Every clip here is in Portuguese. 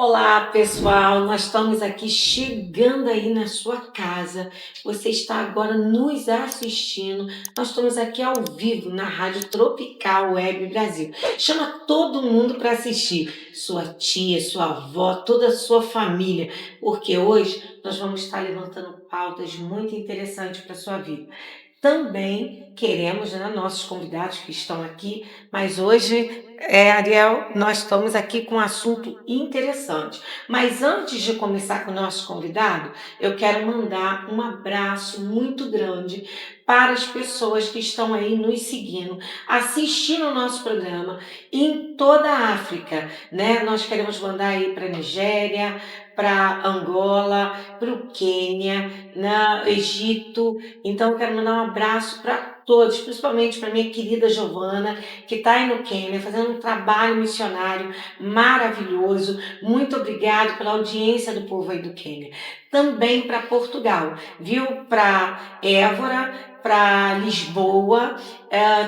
Olá, pessoal. Nós estamos aqui chegando aí na sua casa. Você está agora nos assistindo. Nós estamos aqui ao vivo na Rádio Tropical Web Brasil. Chama todo mundo para assistir. Sua tia, sua avó, toda a sua família, porque hoje nós vamos estar levantando pautas muito interessantes para a sua vida. Também queremos, né, nossos convidados que estão aqui, mas hoje, Ariel, nós estamos aqui com um assunto interessante. Mas antes de começar com o nosso convidado, eu quero mandar um abraço muito grande para as pessoas que estão aí nos seguindo, assistindo o nosso programa em toda a África, né? Nós queremos mandar aí para a Nigéria, para Angola, para o Quênia, no Egito. Então, eu quero mandar um abraço para todos, principalmente para minha querida Giovana, que está aí no Quênia, fazendo um trabalho missionário maravilhoso. Muito obrigado pela audiência do povo aí do Quênia. Também para Portugal, viu? Para Évora, para Lisboa,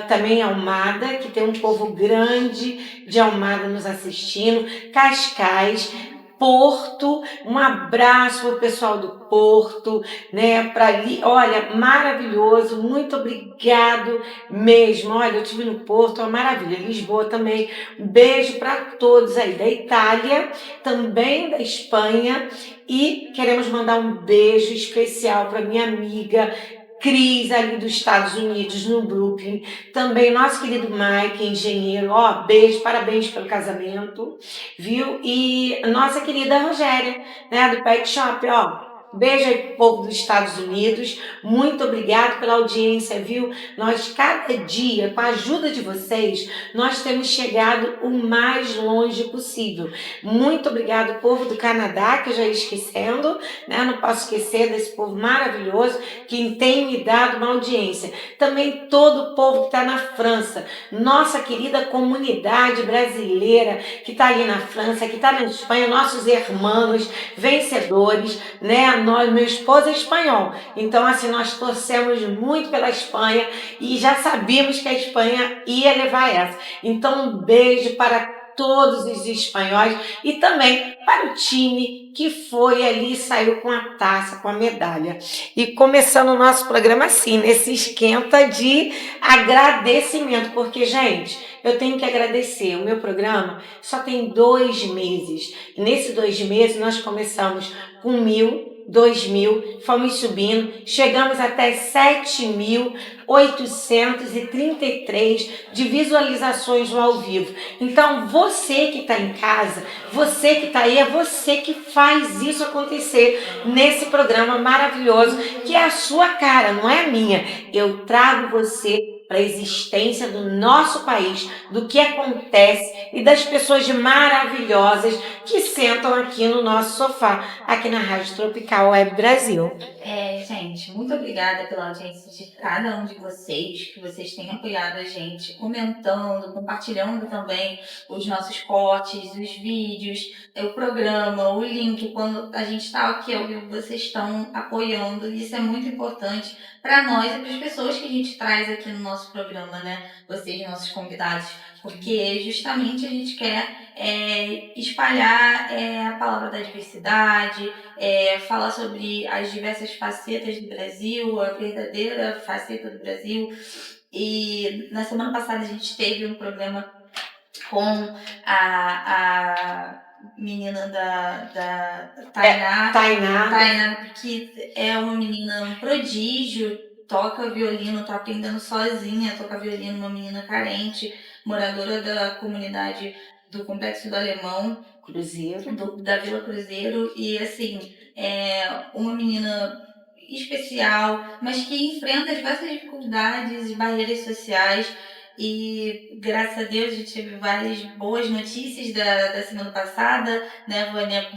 também Almada, que tem um povo grande de Almada nos assistindo, Cascais, Porto, um abraço para o pessoal do Porto, né? Para ali, olha, maravilhoso, muito obrigado mesmo. Olha, eu estive no Porto, é uma maravilha. Lisboa também. Um beijo para todos aí da Itália, também da Espanha. E queremos mandar um beijo especial para minha amiga Cris, ali dos Estados Unidos, no Brooklyn. Também nosso querido Mike, engenheiro. Ó, beijo, parabéns pelo casamento, viu? E nossa querida Rogéria, né, do Pet Shop, ó. Beijo aí pro povo dos Estados Unidos. Muito obrigado pela audiência, viu? Nós, cada dia, com a ajuda de vocês, nós temos chegado o mais longe possível. Muito obrigado, povo do Canadá, que eu já ia esquecendo, né? Não posso esquecer desse povo maravilhoso que tem me dado uma audiência. Também todo o povo que está na França, nossa querida comunidade brasileira que está ali na França, que está na Espanha, nossos irmãos vencedores, né? Nós, meu esposo é espanhol, então assim nós torcemos muito pela Espanha e já sabíamos que a Espanha ia levar essa. Então um beijo para todos os espanhóis e também para o time que foi ali e saiu com a taça, com a medalha. E começando o nosso programa assim, nesse esquenta de agradecimento, porque, gente, eu tenho que agradecer. O meu programa só tem 2 meses. E nesses 2 meses nós começamos com 1.000, 2.000, fomos subindo, chegamos até 7.833 de visualizações no ao vivo. Então, você que está em casa, você que está aí, é você que faz isso acontecer nesse programa maravilhoso, que é a sua cara, não é a minha. Eu trago você para a existência do nosso país, do que acontece e das pessoas maravilhosas que sentam aqui no nosso sofá, aqui na Rádio Tropical Web Brasil. Gente, muito obrigada pela audiência de cada um de vocês, que vocês têm apoiado a gente, comentando, compartilhando também os nossos cortes, os vídeos, o programa, o link. Quando a gente está aqui ao vivo, vocês estão apoiando. Isso é muito importante para nós e para as pessoas que a gente traz aqui no nosso programa, né? Vocês, nossos convidados, porque justamente a gente quer espalhar a palavra da diversidade, falar sobre as diversas facetas do Brasil, a verdadeira faceta do Brasil. E na semana passada a gente teve um programa com a menina da Tainá, que é uma menina, um prodígio, toca violino, tá aprendendo sozinha, toca violino, uma menina carente, moradora da comunidade do Complexo do Alemão, da Vila Cruzeiro, e assim, uma menina especial, mas que enfrenta diversas dificuldades e barreiras sociais. E graças a Deus a gente teve várias boas notícias da semana passada, né, Vânia,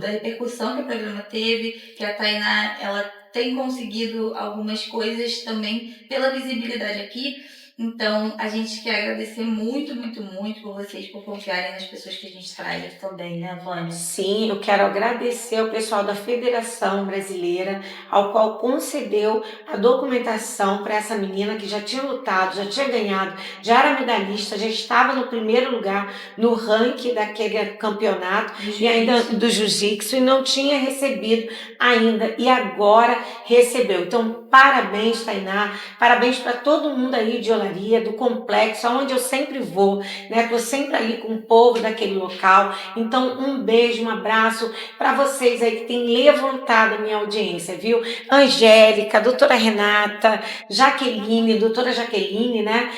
da repercussão que o programa teve, que a Tainá, ela tem conseguido algumas coisas também pela visibilidade aqui. Então, a gente quer agradecer muito, muito, muito por vocês, por confiarem nas pessoas que a gente traz aqui também, né, Vânia? Sim, eu quero agradecer ao pessoal da Federação Brasileira, ao qual concedeu a documentação para essa menina que já tinha lutado, já tinha ganhado, já era medalhista, já estava no primeiro lugar no ranking daquele campeonato e ainda do jiu-jitsu e não tinha recebido ainda e agora recebeu. Então, parabéns, Tainá, parabéns para todo mundo aí de Olaria, do complexo, aonde eu sempre vou, né? Estou sempre ali com o povo daquele local. Então, um beijo, um abraço para vocês aí que têm levantado a minha audiência, viu? Angélica, doutora Renata, Jaqueline, doutora Jaqueline, né?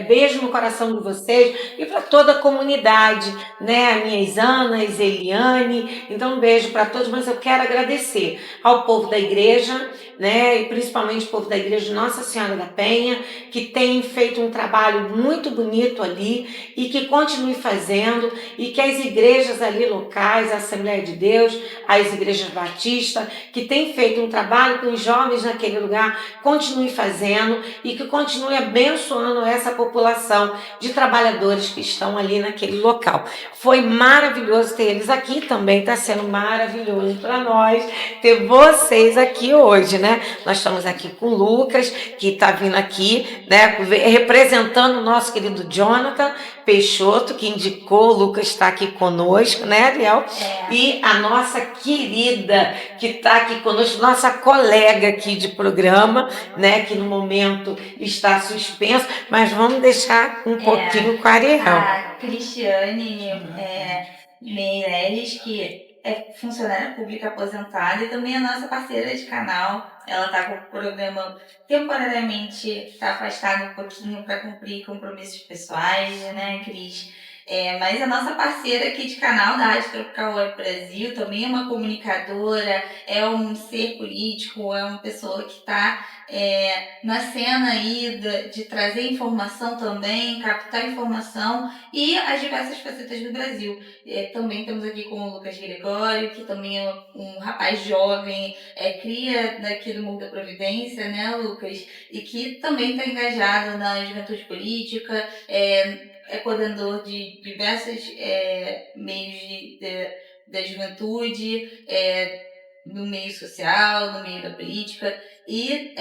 Beijo no coração de vocês e para toda a comunidade, né? Minhas Anas, Eliane. Então, um beijo para todos, mas eu quero agradecer ao povo da igreja, né? E principalmente o povo da igreja de Nossa Senhora da Penha, que tem feito um trabalho muito bonito ali e que continue fazendo, e que as igrejas ali locais, a Assembleia de Deus, as igrejas batistas, que têm feito um trabalho com os jovens naquele lugar, continue fazendo e que continue abençoando essa população de trabalhadores que estão ali naquele local. Foi maravilhoso ter eles aqui, também está sendo maravilhoso para nós ter vocês aqui hoje, né? Nós estamos aqui com o Lucas, que está vindo aqui, né, representando o nosso querido Jonathan Peixoto, que indicou, o Lucas está aqui conosco, né, Ariel? E a nossa querida, que está aqui conosco, nossa colega aqui de programa, né, que no momento está suspenso, mas vamos deixar um pouquinho com a Ariel. A Cristiane Meirelles, que é funcionária pública aposentada e também é nossa parceira de canal. Ela está com o programa temporariamente, está afastada um pouquinho para cumprir compromissos pessoais, né, Cris? Mas a nossa parceira aqui de canal da Rádio Tropical Web Brasil também é uma comunicadora, é um ser político, é uma pessoa que está na cena aí de trazer informação também, captar informação e as diversas facetas do Brasil. Também temos aqui com o Lucas Gregório, que também é um rapaz jovem, cria daqui do Mundo da Providência, né, Lucas? E que também está engajado na juventude política, é coordenador de diversos meios da juventude, no meio social, no meio da política, e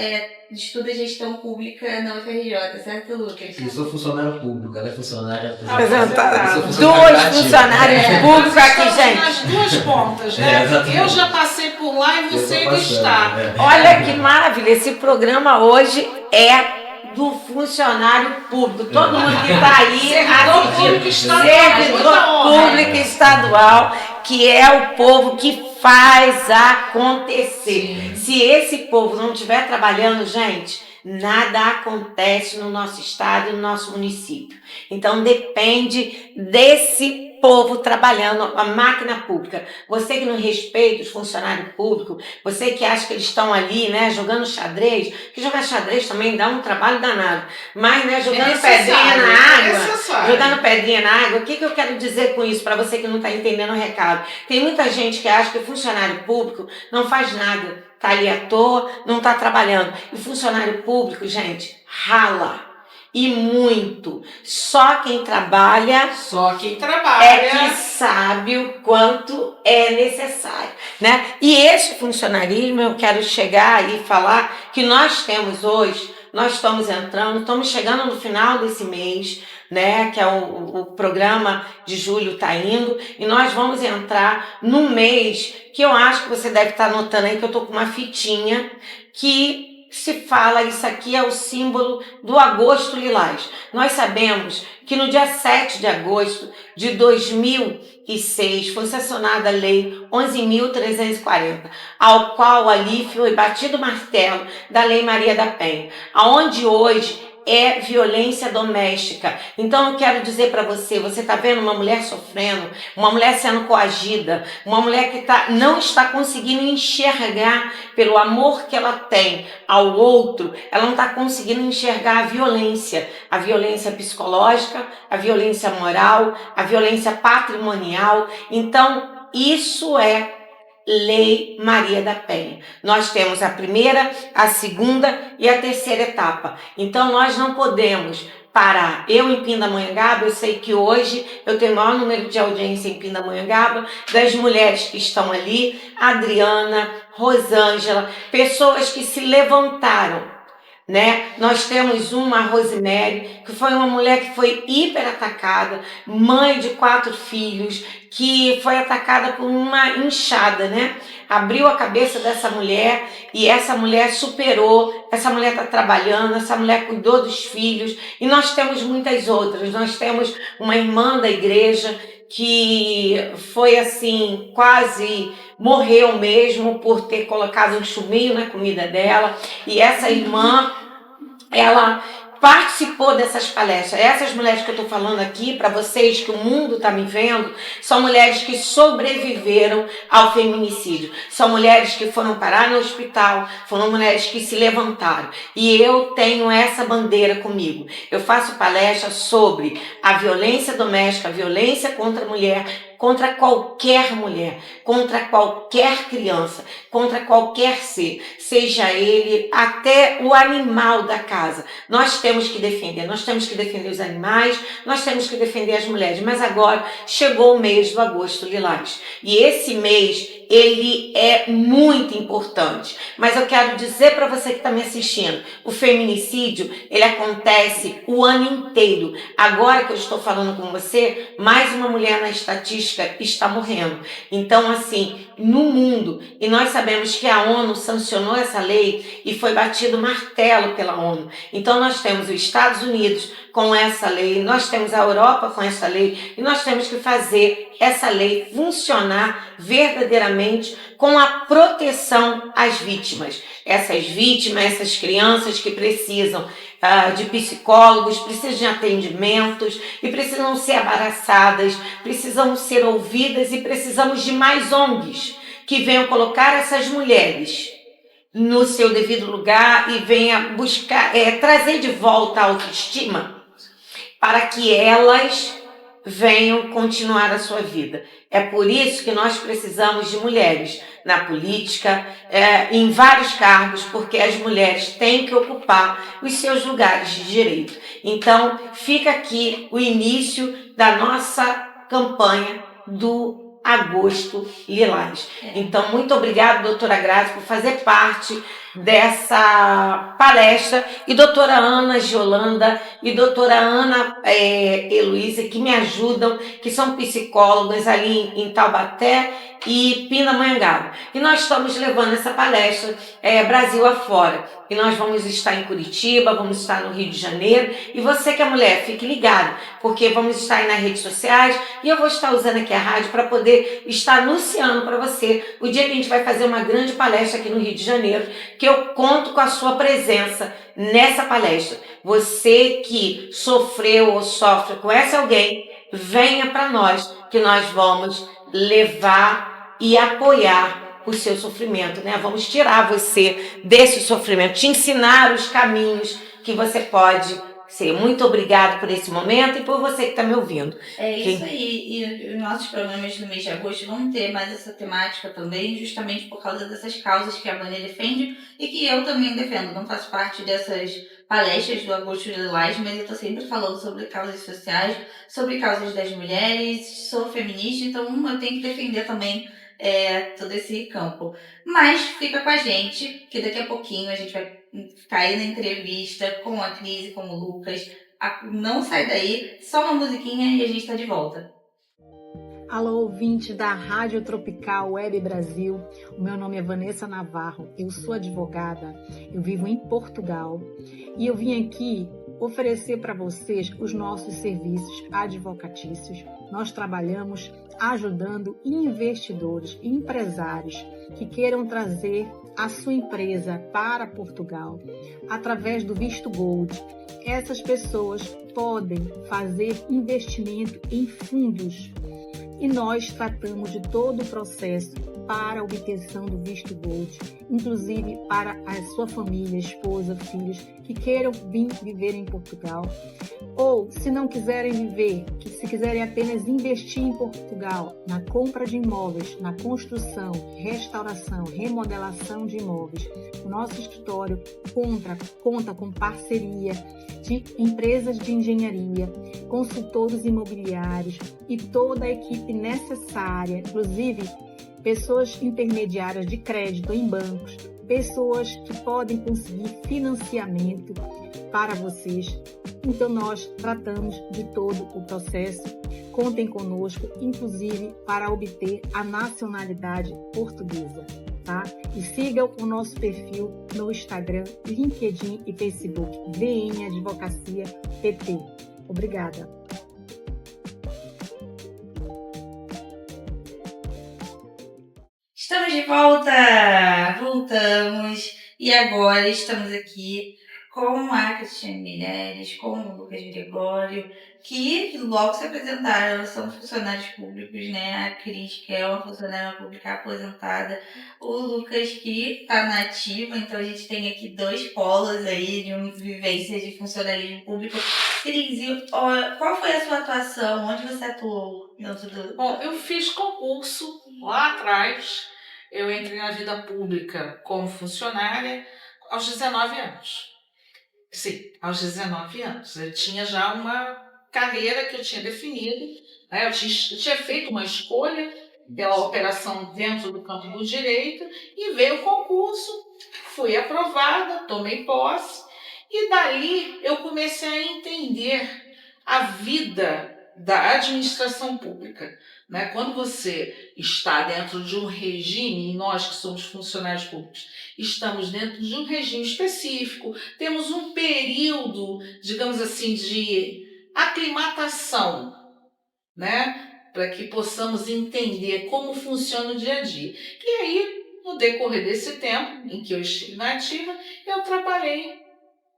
estuda gestão pública na UFRJ, certo, Lucas? Eu sou funcionário público, ela é funcionária Apresentada. funcionário Dois funcionários públicos aqui, gente. Nas duas pontas, né? Eu já passei por lá e você ainda está. Olha que maravilha, esse programa hoje é do funcionário público. Todo mundo que está aí Servidor público estadual, servidor público estadual, que é o povo que faz acontecer. Se esse povo não estiver trabalhando, gente, nada acontece no nosso estado e no nosso município. Então depende desse povo trabalhando, a máquina pública. Você que não respeita os funcionários públicos, você que acha que eles estão ali, né, jogando xadrez, que jogar xadrez também dá um trabalho danado, mas, né, jogando pedrinha na água, jogando pedrinha na água, o que eu quero dizer com isso, para você que não está entendendo o recado? Tem muita gente que acha que o funcionário público não faz nada, está ali à toa, não está trabalhando. E funcionário público, gente, rala. E muito. Só quem trabalha é que sabe o quanto é necessário, né? E esse funcionarismo, eu quero chegar e falar que nós temos hoje, nós estamos entrando, estamos chegando no final desse mês, né? Que é o programa de julho está indo, e nós vamos entrar num mês que eu acho que você deve estar notando aí, que eu estou com uma fitinha que se fala, isso aqui é o símbolo do agosto lilás. Nós sabemos que no dia 7 de agosto de 2006 foi sancionada a Lei 11.340, ao qual ali foi batido o martelo da Lei Maria da Penha, aonde hoje é violência doméstica. Então eu quero dizer para você, você está vendo uma mulher sofrendo, uma mulher sendo coagida, uma mulher que não está conseguindo enxergar pelo amor que ela tem ao outro, ela não está conseguindo enxergar a violência psicológica, a violência moral, a violência patrimonial. Então isso é Lei Maria da Penha. Nós temos a primeira, a segunda e a terceira etapa. Então nós não podemos parar. Eu em Pindamonhangaba, eu sei que hoje eu tenho o maior número de audiência em Pindamonhangaba, das mulheres que estão ali, Adriana, Rosângela, pessoas que se levantaram, né? Nós temos uma Rosemary, que foi uma mulher que foi hiper atacada, mãe de 4 filhos, que foi atacada por uma inchada, né? Abriu a cabeça dessa mulher e essa mulher superou, essa mulher está trabalhando, essa mulher cuidou dos filhos, e nós temos muitas outras. Nós temos uma irmã da igreja que foi assim, quase morreu mesmo por ter colocado um chuminho na comida dela, e essa irmã, ela participou dessas palestras. Essas mulheres que eu estou falando aqui, para vocês que o mundo está me vendo, são mulheres que sobreviveram ao feminicídio. São mulheres que foram parar no hospital, foram mulheres que se levantaram. E eu tenho essa bandeira comigo. Eu faço palestra sobre a violência doméstica, a violência contra a mulher, contra qualquer mulher, contra qualquer criança, contra qualquer ser, seja ele até o animal da casa. Nós temos que defender os animais, nós temos que defender as mulheres. Mas agora chegou o mês do Agosto Lilás. E esse mês, ele é muito importante. Mas eu quero dizer para você que está me assistindo, o feminicídio, ele acontece o ano inteiro. Agora que eu estou falando com você, mais uma mulher na estatística está morrendo. Então, assim, no mundo, e nós sabemos que a ONU sancionou essa lei e foi batido martelo pela ONU. Então, nós temos os Estados Unidos com essa lei, nós temos a Europa com essa lei, e nós temos que fazer essa lei funcionar verdadeiramente com a proteção às vítimas. Essas vítimas, essas crianças que precisam de psicólogos, precisam de atendimentos e precisam ser abraçadas, precisam ser ouvidas, e precisamos de mais ONGs que venham colocar essas mulheres no seu devido lugar e venha buscar, trazer de volta a autoestima para que elas venham continuar a sua vida. É por isso que nós precisamos de mulheres na política, em vários cargos, porque as mulheres têm que ocupar os seus lugares de direito. Então, fica aqui o início da nossa campanha do Agosto Lilás. Então, muito obrigada, doutora Grazi, por fazer parte dessa palestra, e doutora Ana Giolanda e doutora Ana Heloísa, que me ajudam, que são psicólogas ali em Taubaté e Pindamonhangaba. E nós estamos levando essa palestra Brasil afora. E nós vamos estar em Curitiba, vamos estar no Rio de Janeiro. E você que é mulher, fique ligado, porque vamos estar aí nas redes sociais e eu vou estar usando aqui a rádio para poder estar anunciando para você o dia que a gente vai fazer uma grande palestra aqui no Rio de Janeiro, que eu conto com a sua presença nessa palestra. Você que sofreu ou sofre com esse alguém, venha para nós, que nós vamos levar e apoiar o seu sofrimento, né? Vamos tirar você desse sofrimento, te ensinar os caminhos que você pode ser. Muito obrigada por esse momento e por você que está me ouvindo. É isso aí. E os nossos programas do mês de agosto vão ter mais essa temática também, justamente por causa dessas causas que a Vânia defende e que eu também defendo. Não faço parte dessas palestras do Agosto Lilás, mas eu estou sempre falando sobre causas sociais, sobre causas das mulheres, sou feminista, então eu tenho que defender também todo esse campo. Mas fica com a gente, que daqui a pouquinho a gente vai cair na entrevista com a Cris e com o Lucas. Não sai daí, só uma musiquinha e a gente está de volta. Alô, ouvintes da Rádio Tropical Web Brasil. O meu nome é Vanessa Navarro, eu sou advogada, eu vivo em Portugal e eu vim aqui oferecer para vocês os nossos serviços advocatícios. Nós trabalhamos ajudando investidores e empresários que queiram trazer a sua empresa para Portugal através do visto Gold. Essas pessoas podem fazer investimento em fundos e nós tratamos de todo o processo para a obtenção do visto Gold, inclusive para a sua família, esposa, filhos que queiram vir viver em Portugal, ou se não quiserem viver, que se quiserem apenas investir em Portugal, na compra de imóveis, na construção, restauração, remodelação de imóveis. O nosso escritório conta com parceria de empresas de engenharia, consultores imobiliários e toda a equipe necessária, inclusive pessoas intermediárias de crédito em bancos, pessoas que podem conseguir financiamento para vocês. Então nós tratamos de todo o processo. Contem conosco, inclusive para obter a nacionalidade portuguesa, tá? E sigam o nosso perfil no Instagram, LinkedIn e Facebook, VN Advocacia PT. Obrigada. Estamos de volta! Voltamos e agora estamos aqui com a Cristiane Meirelles, com o Lucas Gregório, que logo se apresentaram, são funcionários públicos, né? A Cris, que é uma funcionária pública aposentada, o Lucas, que está na ativa, então a gente tem aqui 2 polos aí de uma vivência de funcionalismo público. Cris, qual foi a sua atuação? Onde você atuou dentro do... Bom, eu fiz concurso lá atrás. Eu entrei na vida pública como funcionária aos 19 anos. Sim, aos 19 anos. Eu tinha já uma carreira que eu tinha definido, né? Eu tinha feito uma escolha pela operação dentro do campo do direito e veio o concurso, fui aprovada, tomei posse e dali eu comecei a entender a vida da administração pública, né? Quando você está dentro de um regime, e nós que somos funcionários públicos, estamos dentro de um regime específico, temos um período, digamos assim, de aclimatação, né? Para que possamos entender como funciona o dia a dia. E aí, no decorrer desse tempo em que eu estive na ativa, eu trabalhei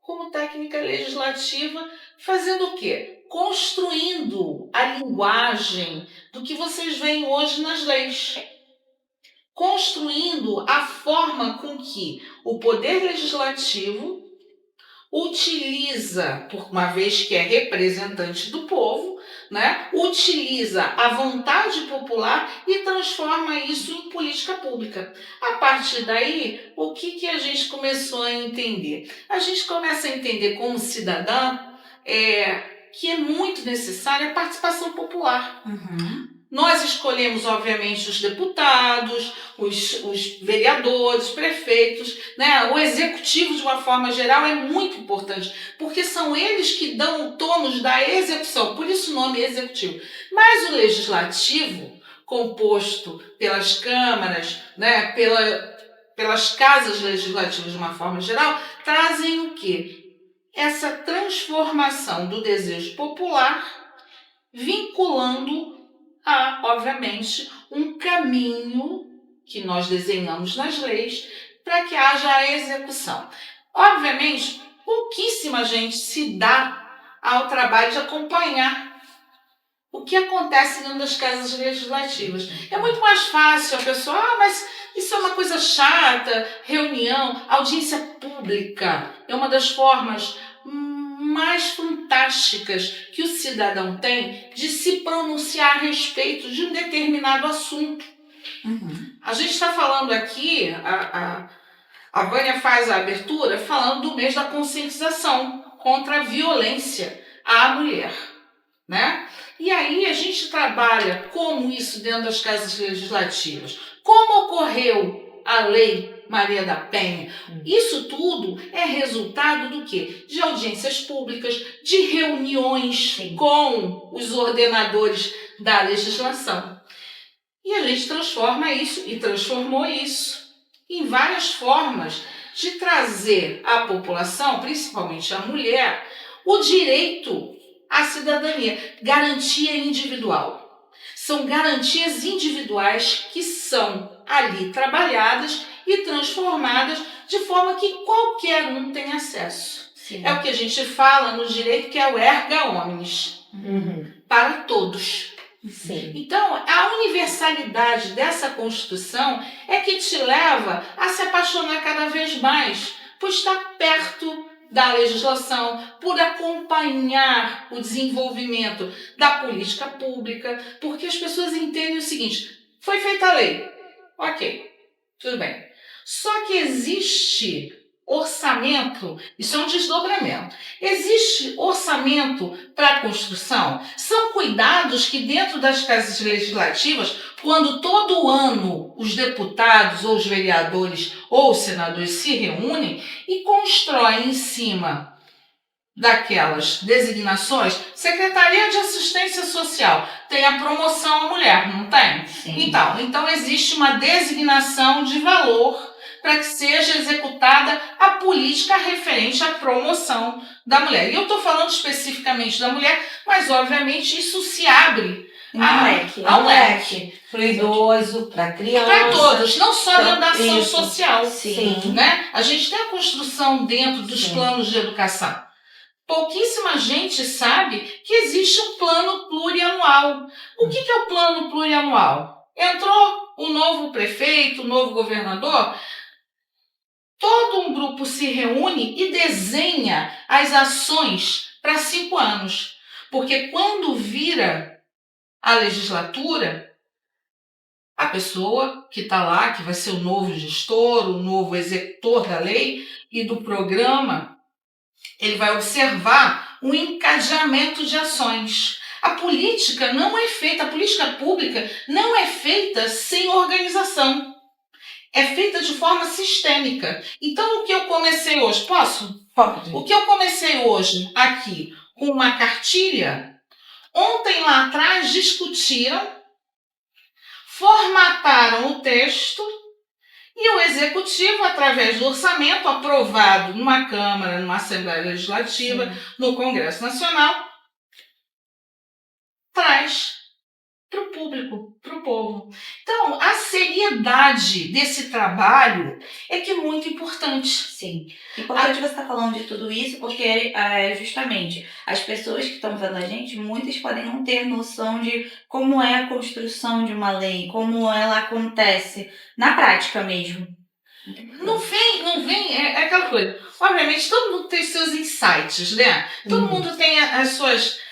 como técnica legislativa, fazendo o quê? Construindo a linguagem do que vocês veem hoje nas leis. Construindo a forma com que o Poder Legislativo utiliza, por uma vez que é representante do povo, né, utiliza a vontade popular e transforma isso em política pública. A partir daí, o que a gente começou a entender? A gente começa a entender como cidadã que é muito necessária a participação popular. Nós escolhemos, obviamente, os deputados, os vereadores, prefeitos, né? O executivo, de uma forma geral, é muito importante, porque são eles que dão o tônus da execução, por isso o nome executivo. Mas o legislativo, composto pelas câmaras, né? Pelas casas legislativas, de uma forma geral, trazem o quê? Essa transformação do desejo popular, vinculando a, obviamente, um caminho que nós desenhamos nas leis para que haja a execução. Obviamente, pouquíssima gente se dá ao trabalho de acompanhar o que acontece dentro das casas legislativas. É muito mais fácil a pessoa, mas isso é uma coisa chata, reunião, audiência pública. É uma das formas mais fantásticas que o cidadão tem de se pronunciar a respeito de um determinado assunto. A gente está falando aqui, a Vânia faz a abertura falando do mês da conscientização contra a violência à mulher, né? E aí a gente trabalha como isso dentro das casas legislativas. Como ocorreu a Lei Maria da Penha? Isso tudo é resultado do quê? De audiências públicas, de reuniões com os ordenadores da legislação. E a gente transforma isso, e transformou isso, em várias formas de trazer à população, principalmente à mulher, o direito à cidadania, garantia individual. São garantias individuais que são ali trabalhadas e transformadas de forma que qualquer um tem acesso. Sim. É o que a gente fala no direito, que é o erga omnes, para todos. Sim. Então, a universalidade dessa construção é que te leva a se apaixonar cada vez mais por estar perto da legislação, por acompanhar o desenvolvimento da política pública, porque as pessoas entendem o seguinte: foi feita a lei, ok, tudo bem. Só que existe orçamento, isso é um desdobramento. Existe orçamento para a construção? São cuidados que dentro das casas legislativas, quando todo ano os deputados ou os vereadores ou os senadores se reúnem e constroem em cima daquelas designações, Secretaria de Assistência Social tem a promoção à mulher, não tem? Sim. Então existe uma designação de valor para que seja executada a política referente à promoção da mulher. E eu estou falando especificamente da mulher, mas obviamente isso se abre ao leque. Para o idoso, para a criança. Para todos, não só dentro da ação Isso. social. Sim. Né? A gente tem a construção dentro dos Sim. planos de educação. Pouquíssima gente sabe que existe um plano plurianual. O que é o plano plurianual? Entrou o novo prefeito, o novo governador, todo um grupo se reúne e desenha as ações para 5 anos. Porque quando vira a legislatura, a pessoa que está lá, que vai ser o novo gestor, o novo executor da lei e do programa, ele vai observar um encadeamento de ações. A política não é feita, a política pública não é feita sem organização. É feita de forma sistêmica. Então, o que eu comecei hoje, posso? Pode. O que eu comecei hoje aqui com uma cartilha, ontem lá atrás discutiram, formataram o texto e o Executivo, através do orçamento aprovado numa Câmara, numa Assembleia Legislativa, no Congresso Nacional, traz para o público, para o povo. Então, a seriedade desse trabalho é que é muito importante. Sim. Importante você estar falando de tudo isso, porque justamente as pessoas que estão vendo a gente, muitas podem não ter noção de como é a construção de uma lei, como ela acontece na prática mesmo. Não vem, é aquela coisa. Obviamente, todo mundo tem seus insights, né? Todo mundo tem as suas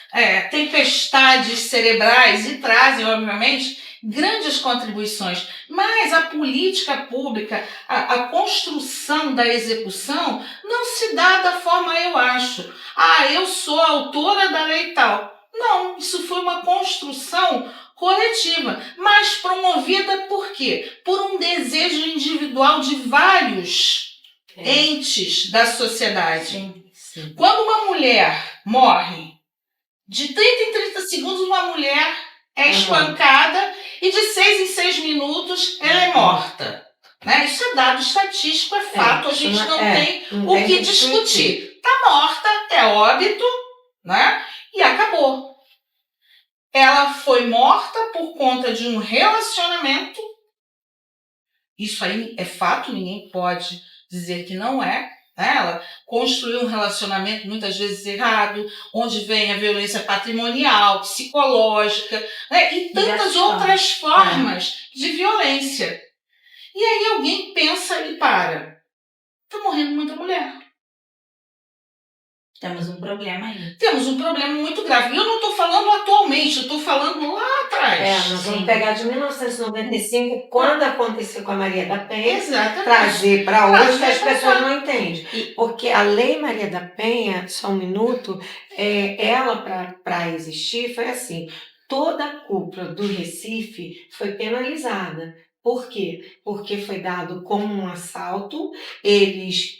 tempestades cerebrais e trazem, obviamente, grandes contribuições. Mas a política pública, a construção da execução, não se dá da forma eu acho. Eu sou a autora da lei tal. Não, isso foi uma construção coletiva, mas promovida por quê? Por um desejo individual de vários entes da sociedade. Sim. Quando uma mulher morre, de 30 em 30 segundos uma mulher é espancada e de 6 em 6 minutos ela é morta. Né? Isso é dado estatístico, é fato, a gente não tem o que discutir. Está morta, é óbito, né? E acabou. Ela foi morta por conta de um relacionamento. Isso aí é fato, ninguém pode dizer que não é. Ela construiu um relacionamento muitas vezes errado, onde vem a violência patrimonial, psicológica, né? E tantas outras formas de violência. E aí alguém pensa e para. Está morrendo muita mulher. Temos um problema aí. Temos um problema muito grave. E eu não estou falando atualmente, eu estou falando lá atrás. Nós vamos pegar de 1995, quando aconteceu com a Maria da Penha, Exatamente. trazer para hoje que as pessoas não entendem. Porque a Lei Maria da Penha, só um minuto, ela para existir foi assim, toda a cúpula do Recife foi penalizada. Por quê? Porque foi dado como um assalto, eles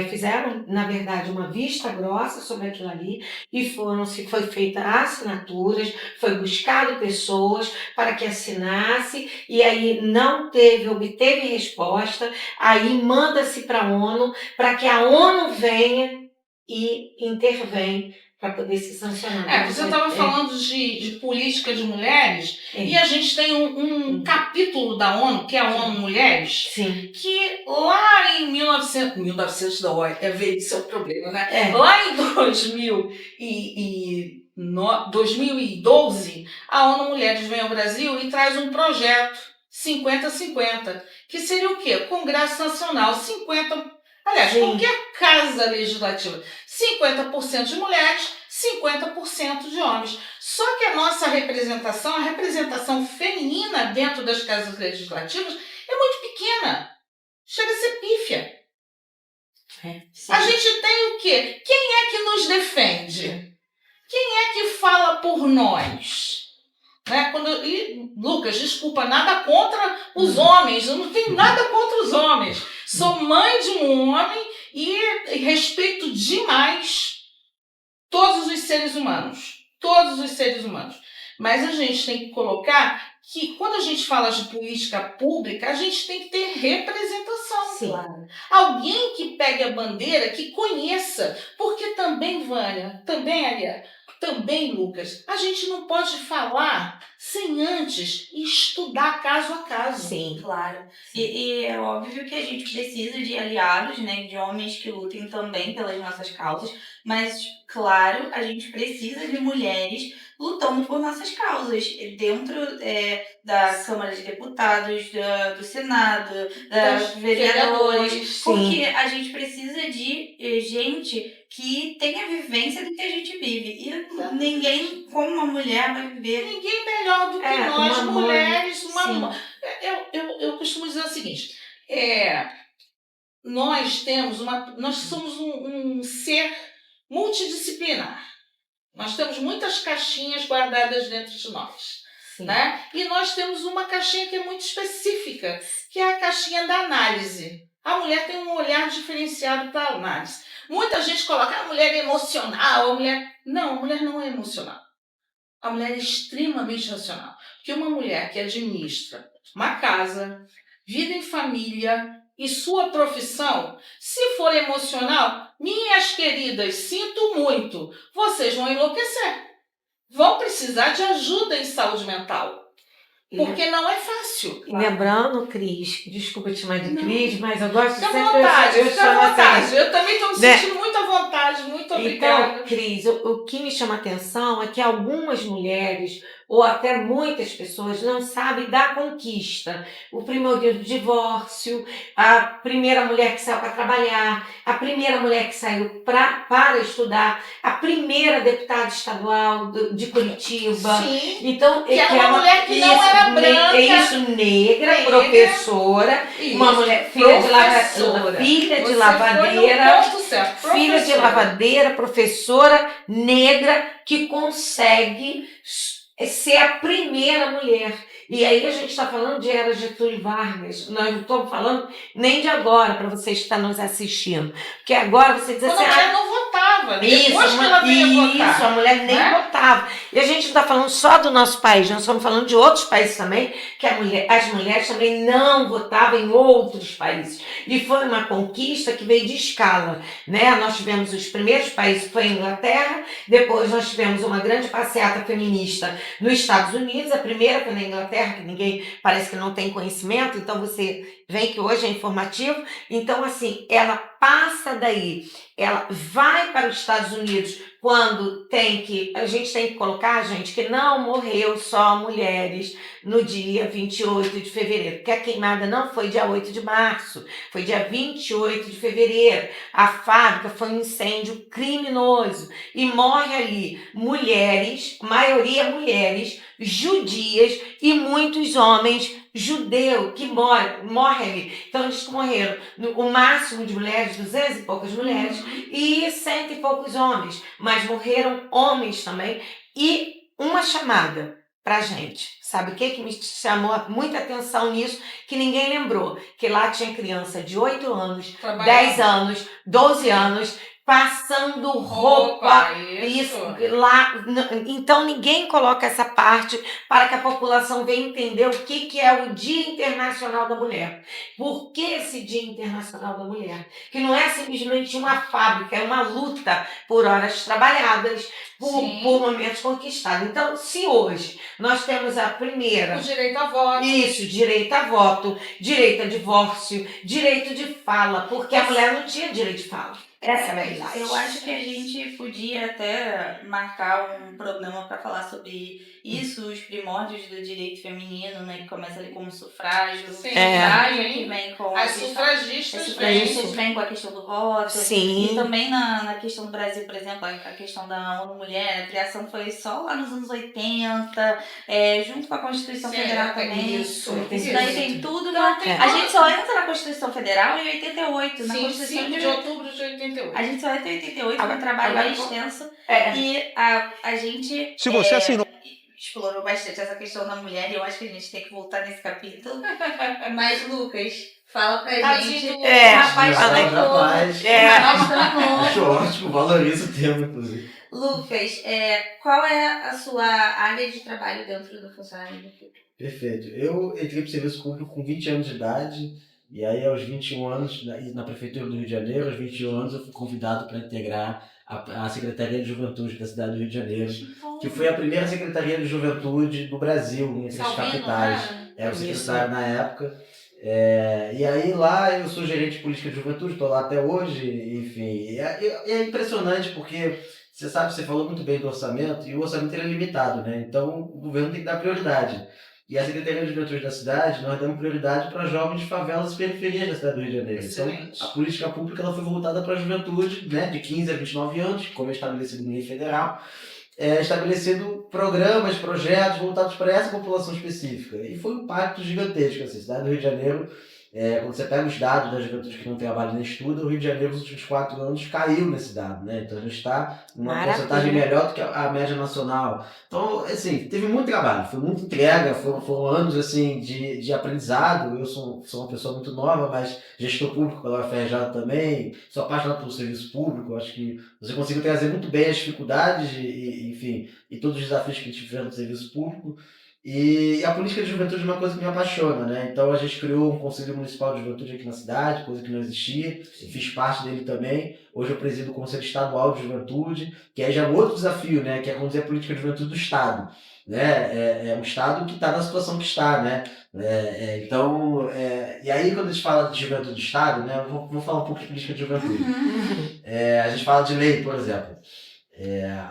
fizeram, na verdade, uma vista grossa sobre aquilo ali e foi feita assinaturas, foi buscado pessoas para que assinasse e aí não obteve resposta, aí manda-se para a ONU, para que a ONU venha e intervém para poder se sancionar. Você estava falando de política de mulheres e a gente tem um capítulo da ONU, que é a ONU Mulheres, Sim. que lá em 1900 não, ver, isso é o problema, né? É. Lá em 2000 e 2012, a ONU Mulheres vem ao Brasil e traz um projeto 50-50, que seria o quê? Congresso Nacional, 50, aliás, Sim. qualquer casa legislativa, 50% de mulheres, 50% de homens. Só que a nossa representação, a representação feminina dentro das casas legislativas é muito pequena, chega a ser pífia. Sim. A gente tem o quê? Quem é que nos defende? Quem é que fala por nós? Né? E, Lucas, desculpa, nada contra os homens, eu não tenho nada contra os homens. Sou mãe de um homem e respeito demais todos os seres humanos. Todos os seres humanos. Mas a gente tem que colocar que quando a gente fala de política pública, a gente tem que ter representação. Sim. Alguém que pegue a bandeira, que conheça. Porque também, Vânia, também, Alia, também, Lucas, a gente não pode falar sem antes estudar caso a caso. Sim. Claro. E é óbvio que a gente precisa de aliados, né, de homens que lutem também pelas nossas causas, mas, claro, a gente precisa de mulheres lutando por nossas causas, dentro da Câmara de Deputados, do Senado, das vereadores, porque a gente precisa de gente que tenha vivência do que a gente vive. E ninguém, como uma mulher, vai viver. Ninguém melhor do que nós, uma mulheres, mãe. uma Sim. mãe. Eu costumo dizer o seguinte: nós somos um ser multidisciplinar. Nós temos muitas caixinhas guardadas dentro de nós. Sim. Né? E nós temos uma caixinha que é muito específica, que é a caixinha da análise. A mulher tem um olhar diferenciado para a análise. Muita gente coloca a mulher é emocional, a mulher... Não, a mulher não é emocional. A mulher é extremamente racional. Porque uma mulher que administra uma casa, vida em família e sua profissão, se for emocional, minhas queridas, sinto muito, vocês vão enlouquecer. Vão precisar de ajuda em saúde mental. Porque não é fácil. E lembrando, Cris, desculpa te chamar de Cris, mas eu gosto Fica à sempre... vontade, eu fica à chamo vontade. assim, Eu também estou me né? sentindo muito à vontade, muito obrigada. Então, Cris, o que me chama a atenção é que algumas mulheres, ou até muitas pessoas, não sabem da conquista. O primeiro divórcio, a primeira mulher que saiu para trabalhar, a primeira mulher que saiu para estudar, a primeira deputada estadual de Curitiba. Sim. Então, Que era uma mulher que não era branca. Negra, professora, Isso. uma mulher filha de lavadeira, filha de lavadeira, professora negra que consegue ser a primeira mulher. E aí a gente está falando de era Getúlio Vargas, nós não estamos falando nem de agora, para vocês que estão nos assistindo. Porque agora você diz assim... Quando a mulher não votava, depois que ela veio votar. Isso, a mulher nem votava. E a gente não está falando só do nosso país, nós estamos falando de outros países também, que as mulheres também não votavam em outros países. E foi uma conquista que veio de escala, né? Nós tivemos os primeiros países, que foi a Inglaterra, depois nós tivemos uma grande passeata feminista nos Estados Unidos, a primeira foi na Inglaterra, que ninguém parece que não tem conhecimento, então você vem que hoje é informativo. Então, assim, ela passa daí, ela vai para os Estados Unidos quando a gente tem que colocar, gente, que não morreu só mulheres no dia 28 de fevereiro, porque a queimada não foi dia 8 de março, foi dia 28 de fevereiro. A fábrica foi um incêndio criminoso e morre ali mulheres, maioria mulheres, judias e muitos homens judeus que morrem ali. Então eles morreram, o máximo de mulheres, 200 e poucas mulheres, e 100 e poucos homens, mas morreram homens também. E uma chamada pra gente, sabe o que me chamou muita atenção nisso, que ninguém lembrou, que lá tinha criança de 8 anos, 10 anos, 12 anos, passando roupa, isso lá. Então ninguém coloca essa parte para que a população venha entender o que é o Dia Internacional da Mulher. Por que esse Dia Internacional da Mulher? Que não é simplesmente uma fábrica, é uma luta por horas trabalhadas, por momentos conquistados. Então, se hoje nós temos a primeira... O direito a voto. Isso, direito a voto, direito a divórcio, direito de fala, porque a mulher não tinha direito de fala. Essa é a verdade. Eu acho que a gente podia até marcar um programa para falar sobre isso, os primórdios do direito feminino, né? Que começa ali com o sufrágio, o Sim. sufrágio que vem com As a questão... sufragistas As vêm. sufragistas vêm com a questão do voto. Sim. E também na questão do Brasil, por exemplo, a questão da ONU Mulher, a criação foi só lá nos anos 80, junto com a Constituição Federal também. Isso Daí tem tudo. Então, tem A gente só entra na Constituição Federal em 88, na Sim, Constituição 5 de outubro de 88. A gente só entra em 88, foi um trabalho agora- bem extenso. É. E a gente Se você assinou. explorou bastante essa questão da mulher e eu acho que a gente tem que voltar nesse capítulo. Mas, Lucas, fala pra Tadinho gente. do- Rapaz, fala tá louco. Rapaz. Rapaz, tá louco. Acho ótimo, valoriza o tema, inclusive. Lucas, qual é a sua área de trabalho dentro do funcionalismo público? Perfeito. Eu entrei para o serviço público com 20 anos de idade, e aí aos 21 anos, na Prefeitura do Rio de Janeiro, aos 21 anos eu fui convidado para integrar a Secretaria de Juventude da cidade do Rio de Janeiro, que foi a primeira Secretaria de Juventude do Brasil, entre as Salvino, capitais. né? Era o secretário na época. E aí lá eu sou gerente de política de juventude, estou lá até hoje, enfim. É impressionante porque, você sabe, você falou muito bem do orçamento, e o orçamento ele é limitado, né? Então o governo tem que dar prioridade. E a Secretaria de Juventude da cidade, nós damos prioridade para jovens de favelas e periferias da cidade do Rio de Janeiro. Excelente. Então, a política pública ela foi voltada para a juventude, né, de 15 a 29 anos, como é estabelecido no nível federal, estabelecendo programas, projetos voltados para essa população específica. E foi um impacto gigantesco. Assim, a cidade do Rio de Janeiro, quando você pega os dados da juventude que não trabalha nem estuda, o Rio de Janeiro nos últimos 4 anos caiu nesse dado, né? Então a gente está numa Maravilha. porcentagem melhor do que a média nacional. Então, assim, teve muito trabalho, foi muita entrega, foram anos assim, de aprendizado. Eu sou uma pessoa muito nova, mas gestor público pela UFRJ também, sou apaixonado pelo serviço público, acho que você conseguiu trazer muito bem as dificuldades enfim, e todos os desafios que a gente tiver no serviço público. E a política de juventude é uma coisa que me apaixona, né? Então a gente criou um Conselho Municipal de Juventude aqui na cidade, coisa que não existia, fiz parte dele também. Hoje eu presido o Conselho Estadual de Juventude, que aí já é um outro desafio, né? Que é conduzir a política de juventude do Estado. Né? É um Estado que está na situação que está, né? Então, e aí quando a gente fala de juventude do Estado, né? Vou falar um pouco de política de juventude. A gente fala de lei, por exemplo.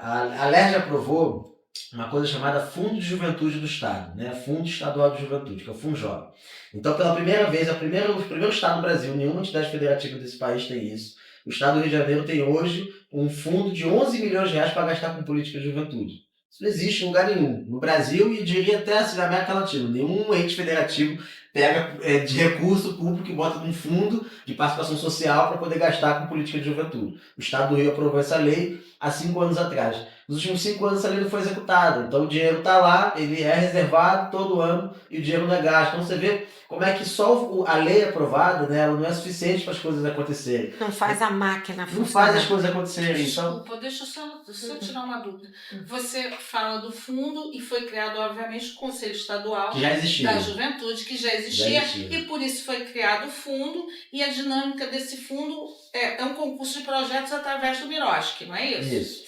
A LERJ aprovou uma coisa chamada Fundo de Juventude do Estado, né? Fundo Estadual de Juventude, que é o FUNJOV. Então, pela primeira vez, o primeiro Estado do Brasil, nenhuma entidade federativa desse país tem isso. O Estado do Rio de Janeiro tem hoje um fundo de 11 milhões de reais para gastar com política de juventude. Isso não existe em lugar nenhum. No Brasil e diria até assim, na América Latina. Nenhum ente federativo pega de recurso público e bota num fundo de participação social para poder gastar com política de juventude. O Estado do Rio aprovou essa lei há 5 anos atrás. Nos últimos 5 anos essa lei não foi executada. Então o dinheiro está lá, ele é reservado todo ano e o dinheiro não é gasto. Então você vê como é que só a lei aprovada, né, ela não é suficiente para as coisas acontecerem. Não faz a máquina Não faz as funcionar. coisas acontecerem. Então, Desculpa, deixa eu só tirar uma dúvida. Você fala do fundo e foi criado, obviamente, o Conselho Estadual que já existia. da Juventude, que já existia, e por isso foi criado o fundo, e a dinâmica desse fundo é um concurso de projetos através do Miroski, não é isso? Isso,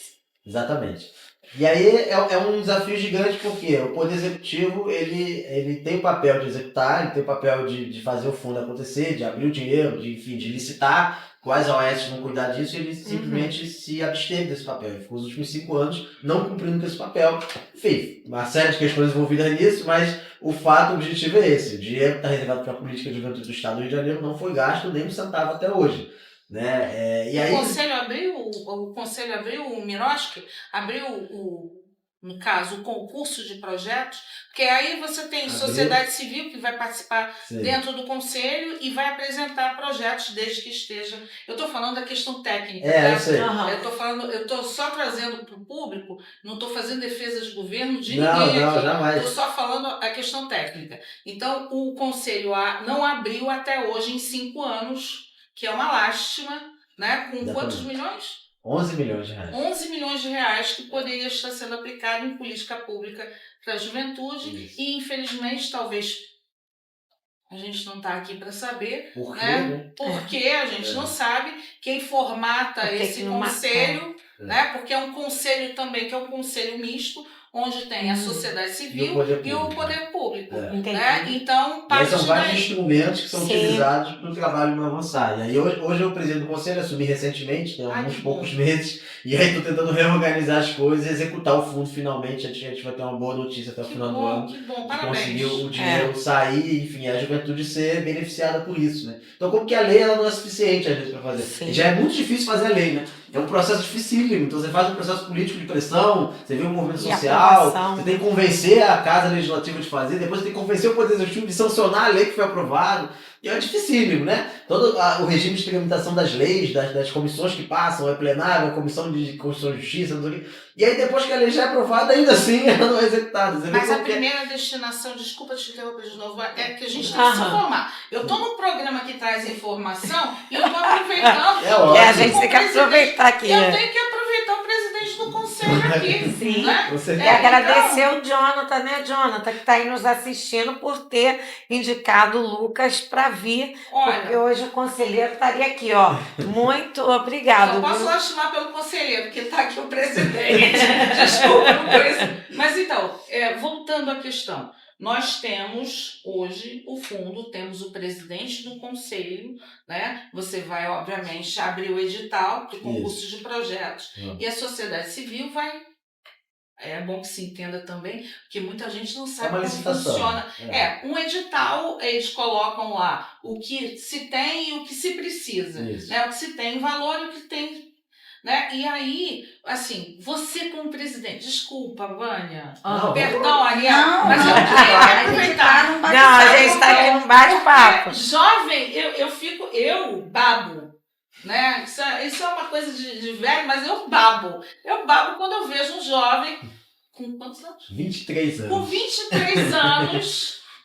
exatamente. E aí é um desafio gigante porque o Poder Executivo ele tem o papel de executar, ele tem o papel de fazer o fundo acontecer, de abrir o dinheiro, de licitar, quais OS vão cuidar disso, e ele simplesmente se absteve desse papel. Ele ficou os últimos 5 anos não cumprindo com esse papel. Enfim, uma série de questões envolvidas nisso, mas o fato, o objetivo é esse. O dinheiro que está reservado para a política de juventude do Estado do Rio de Janeiro não foi gasto nem um centavo até hoje. Né? E aí, O Conselho abriu o Miroski, abriu no caso, o concurso de projetos, porque aí você tem sociedade civil que vai participar dentro do Conselho e vai apresentar projetos desde que esteja... Eu estou falando da questão técnica, tá? isso aí. Eu estou só trazendo para o público, não estou fazendo defesa de governo de Não, ninguém aqui. jamais. Estou só falando a questão técnica. Então, o Conselho não abriu até hoje em 5 anos, que é uma lástima, né? Com Exatamente. quantos milhões? 11 milhões de reais. 11 milhões de reais que poderia estar sendo aplicado em política pública para a juventude. Isso. E, infelizmente, talvez a gente não está aqui para saber, Por quê, né? né? Porque a gente não sabe quem formata Por que esse que não conselho, É. né? Porque é um conselho também, que é um conselho misto, onde tem a sociedade civil e o poder público. Entendi. Né? Então, E aí são parte vários daí. instrumentos que são Sim. utilizados para o trabalho não avançar. E aí hoje eu presido o conselho, assumi recentemente, tem Ai, alguns que poucos bom. meses, e aí estou tentando reorganizar as coisas e executar o fundo finalmente. A gente vai ter uma boa notícia até o Que final do bom, ano. que bom. De Parabéns. conseguir o dinheiro sair, enfim, a juventude ser beneficiada por isso, né? Então, como que a lei ela não é suficiente, às vezes, para fazer? Sim. Já é muito difícil fazer a lei, né? É um processo dificílimo. Então, você faz um processo político de pressão, você vê um movimento E social, aprovação. você tem que convencer a Casa Legislativa de fazer, depois você tem que convencer o Poder Executivo de sancionar a lei que foi aprovada. E é dificílimo, né? Todo o regime de tramitação das leis, das comissões que passam, é plenário, a Comissão de Constituição e Justiça, não sei o quê. E aí, depois que a lei já é aprovada, ainda assim, ela não é executada. Você vê Mas a como que é. primeira destinação, desculpa te interromper de novo, é que a gente tem que se Aham. informar. Eu tô num programa que traz informação e eu tô aproveitando. É ótimo. A gente tem que aproveitar aqui. Eu tenho que aproveitar o presidente do conselho aqui. Sim. Né? Você E agradecer o Jonathan, né, Jonathan, que está aí nos assistindo por ter indicado o Lucas para vir, porque Olha, hoje o conselheiro estaria aqui, ó. Muito obrigado. só posso viu? lá chamar pelo conselheiro, porque tá aqui o presidente. Desculpa por isso. Mas então, voltando à questão. Nós temos hoje o fundo, temos o presidente do conselho, né? Você vai, obviamente, abrir o edital de concursos de projetos. E a sociedade civil vai. É bom que se entenda também, porque muita gente não É sabe uma como licitação. funciona. Um edital, eles colocam lá o que se tem e o que se precisa. Isso. Né? O que se tem em valor e o que tem. Né? E aí, assim, você como presidente, desculpa, Vânia, Não, perdão, Ariel, Não, mas não, eu queria a gente aproveitar. tá num Não, a gente está aqui num bate-papo. Porque jovem, eu babo. Né? Isso é uma coisa de velho, mas eu babo. Eu babo quando eu vejo um jovem com quantos anos? 23 anos.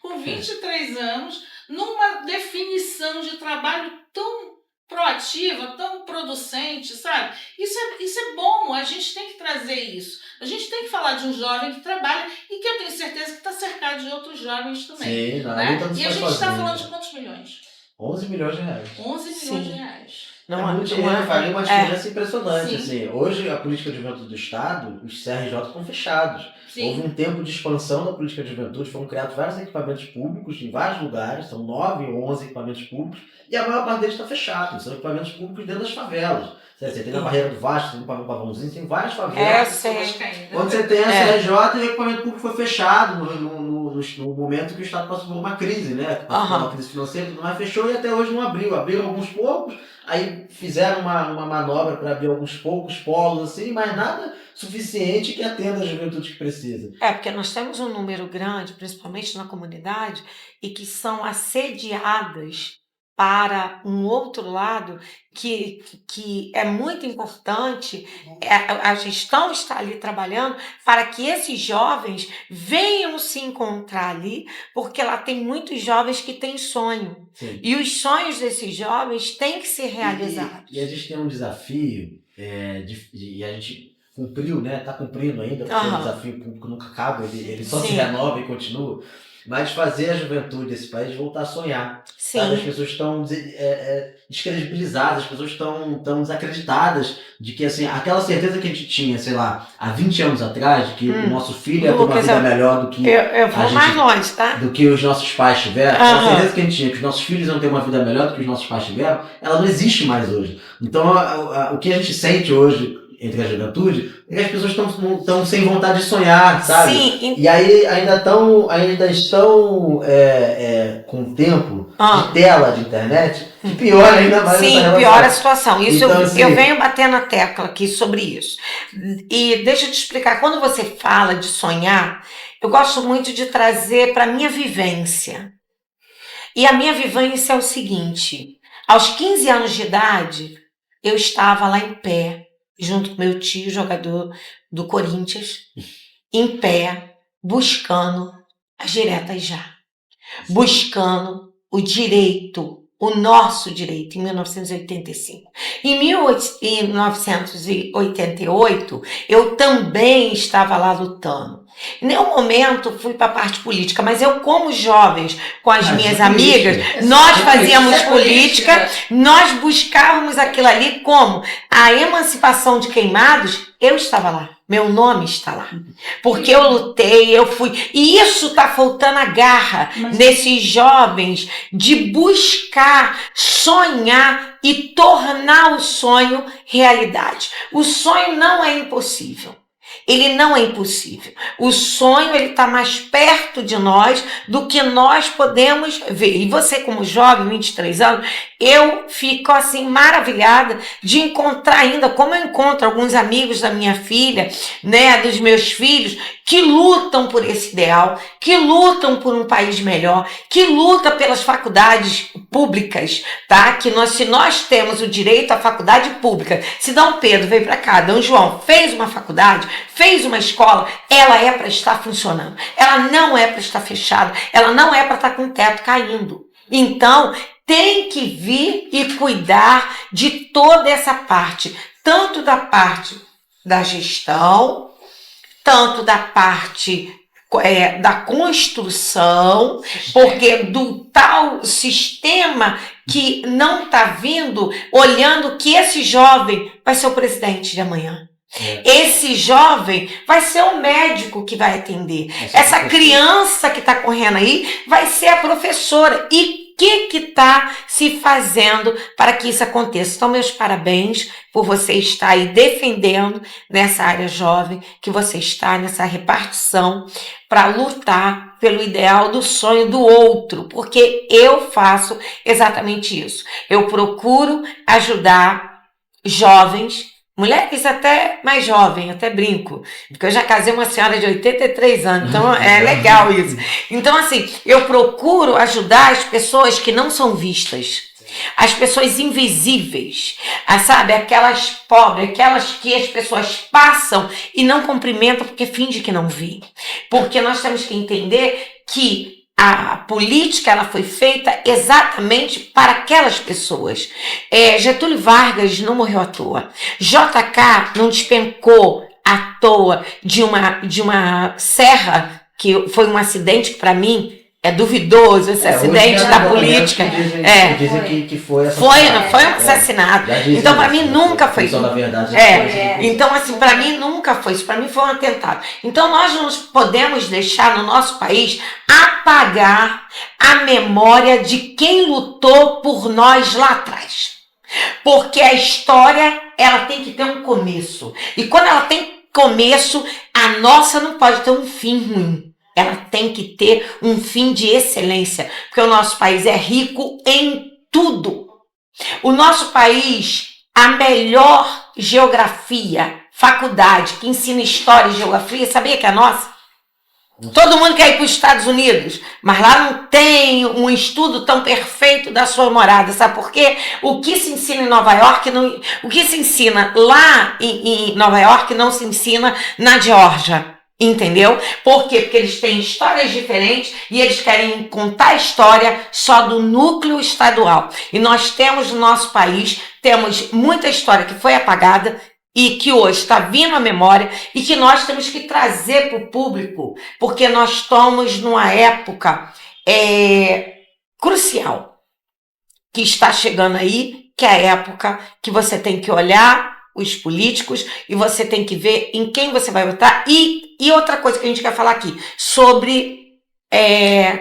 Com 23 anos, numa definição de trabalho tão proativa, tão producente, sabe? Isso é bom, a gente tem que trazer isso. A gente tem que falar de um jovem que trabalha e que eu tenho certeza que está cercado de outros jovens também. Sim, não, Né? então não E a faz gente está sozinho. falando de quantos milhões? 11 milhões de reais. 11 milhões Sim. de reais. É muito dinheiro, faria uma é. diferença impressionante. Sim. Assim. Hoje, a política de juventude do Estado, os CRJ estão fechados. Sim. Houve um tempo de expansão da política de juventude, foram criados vários equipamentos públicos em vários lugares, são 9 ou 11 equipamentos públicos, e a maior parte deles está fechado, são equipamentos públicos dentro das favelas. Você tem na Barreira do Vasco, tem no Pavãozinho, tem várias favelas. sei. Quando você tem a CRJ, o equipamento público foi fechado no momento que o Estado passou por uma crise, né? Passou por uma crise financeira, tudo mais, fechou e até hoje não abriu. Abriram alguns poucos, aí fizeram uma manobra para abrir alguns poucos polos, assim, mas nada suficiente que atenda a juventude que precisa. Porque nós temos um número grande, principalmente na comunidade, e que são assediadas para um outro lado que é muito importante. A gestão está ali trabalhando para que esses jovens venham se encontrar ali, porque lá tem muitos jovens que têm sonho. Sim. E os sonhos desses jovens têm que ser realizados. E a gente tem um desafio, e a gente cumpriu, né? Está cumprindo ainda, porque o desafio público nunca acaba, ele só se renova e continua. Mas fazer a juventude desse país voltar a sonhar. Sim. Sabe? As pessoas estão descredibilizadas, as pessoas estão desacreditadas de que, assim, aquela certeza que a gente tinha, sei lá, há 20 anos atrás, de que o nosso filho ia ter uma vida melhor do que eu vou mais longe, tá? do que os nossos pais tiveram. Aquela certeza que a gente tinha, que os nossos filhos iam ter uma vida melhor do que os nossos pais tiveram, ela não existe mais hoje. Então, o que a gente sente hoje entre a juventude é que as pessoas estão sem vontade de sonhar, sabe? Sim. E aí ainda estão com tempo de tela de internet, que piora ainda mais essa relação. Sim, piora a situação. Isso então, assim, eu venho batendo a tecla aqui sobre isso. E deixa eu te explicar, quando você fala de sonhar, eu gosto muito de trazer para a minha vivência. E a minha vivência é o seguinte: aos 15 anos de idade, eu estava lá em pé, junto com meu tio, jogador do Corinthians, em pé, buscando as diretas já. Buscando o direito, o nosso direito, em 1985. Em 1988, eu também estava lá lutando. Em nenhum momento fui para a parte política, mas eu, como jovens, com as minhas amigas, nós fazíamos política, nós buscávamos aquilo ali como a emancipação de queimados, eu estava lá. Meu nome está lá. Porque eu lutei, eu fui. E isso está faltando a garra nesses jovens de buscar, sonhar e tornar o sonho realidade. O sonho não é impossível. Ele não é impossível. O sonho ele está mais perto de nós do que nós podemos ver. E você, como jovem, 23 anos, eu fico assim maravilhada de encontrar ainda, como eu encontro alguns amigos da minha filha, né, dos meus filhos, que lutam por esse ideal, que lutam por um país melhor, que lutam pelas faculdades públicas, tá? Que nós, se nós temos o direito à faculdade pública, se Dom Pedro veio para cá, Dom João fez uma faculdade, fez uma escola, ela é para estar funcionando. Ela não é para estar fechada, ela não é para estar com o teto caindo. Então, tem que vir e cuidar de toda essa parte, tanto da parte da gestão, tanto da parte da construção, porque do tal sistema que não está vindo, olhando que esse jovem vai ser o presidente de amanhã. Esse jovem vai ser o médico que vai atender. Essa criança que está correndo aí vai ser a professora. E o que está se fazendo para que isso aconteça? Então, meus parabéns por você estar aí defendendo nessa área jovem, que você está nessa repartição para lutar pelo ideal do sonho do outro, porque eu faço exatamente isso. Eu procuro ajudar jovens, mulheres até mais jovens, até brinco, porque eu já casei uma senhora de 83 anos, então é legal isso. Então, assim, eu procuro ajudar as pessoas que não são vistas, as pessoas invisíveis, sabe? Aquelas pobres, aquelas que as pessoas passam e não cumprimentam porque finge que não vê. Porque nós temos que entender que a política ela foi feita exatamente para aquelas pessoas. Getúlio Vargas não morreu à toa. JK não despencou à toa de uma serra, que foi um acidente que para mim é duvidoso, esse acidente da política. Dizem que foi assassinado. Foi um assassinato. Então, para mim, nunca foi isso. Então, assim, para mim, nunca foi isso. Para mim, foi um atentado. Então, nós não podemos deixar no nosso país apagar a memória de quem lutou por nós lá atrás. Porque a história, ela tem que ter um começo. E quando ela tem começo, a nossa não pode ter um fim ruim. Ela tem que ter um fim de excelência, porque o nosso país é rico em tudo. O nosso país, a melhor geografia, faculdade que ensina história e geografia, sabia que é a nossa? Todo mundo quer ir para os Estados Unidos, mas lá não tem um estudo tão perfeito da sua morada, sabe por quê? O que se ensina em Nova York, o que se ensina lá em Nova York não se ensina na Geórgia. Entendeu? Por quê? Porque eles têm histórias diferentes e eles querem contar a história só do núcleo estadual. E nós temos no nosso país, temos muita história que foi apagada e que hoje está vindo à memória e que nós temos que trazer para o público, porque nós estamos numa época crucial que está chegando aí, que é a época que você tem que olhar os políticos e você tem que ver em quem você vai votar. E outra coisa que a gente quer falar aqui, sobre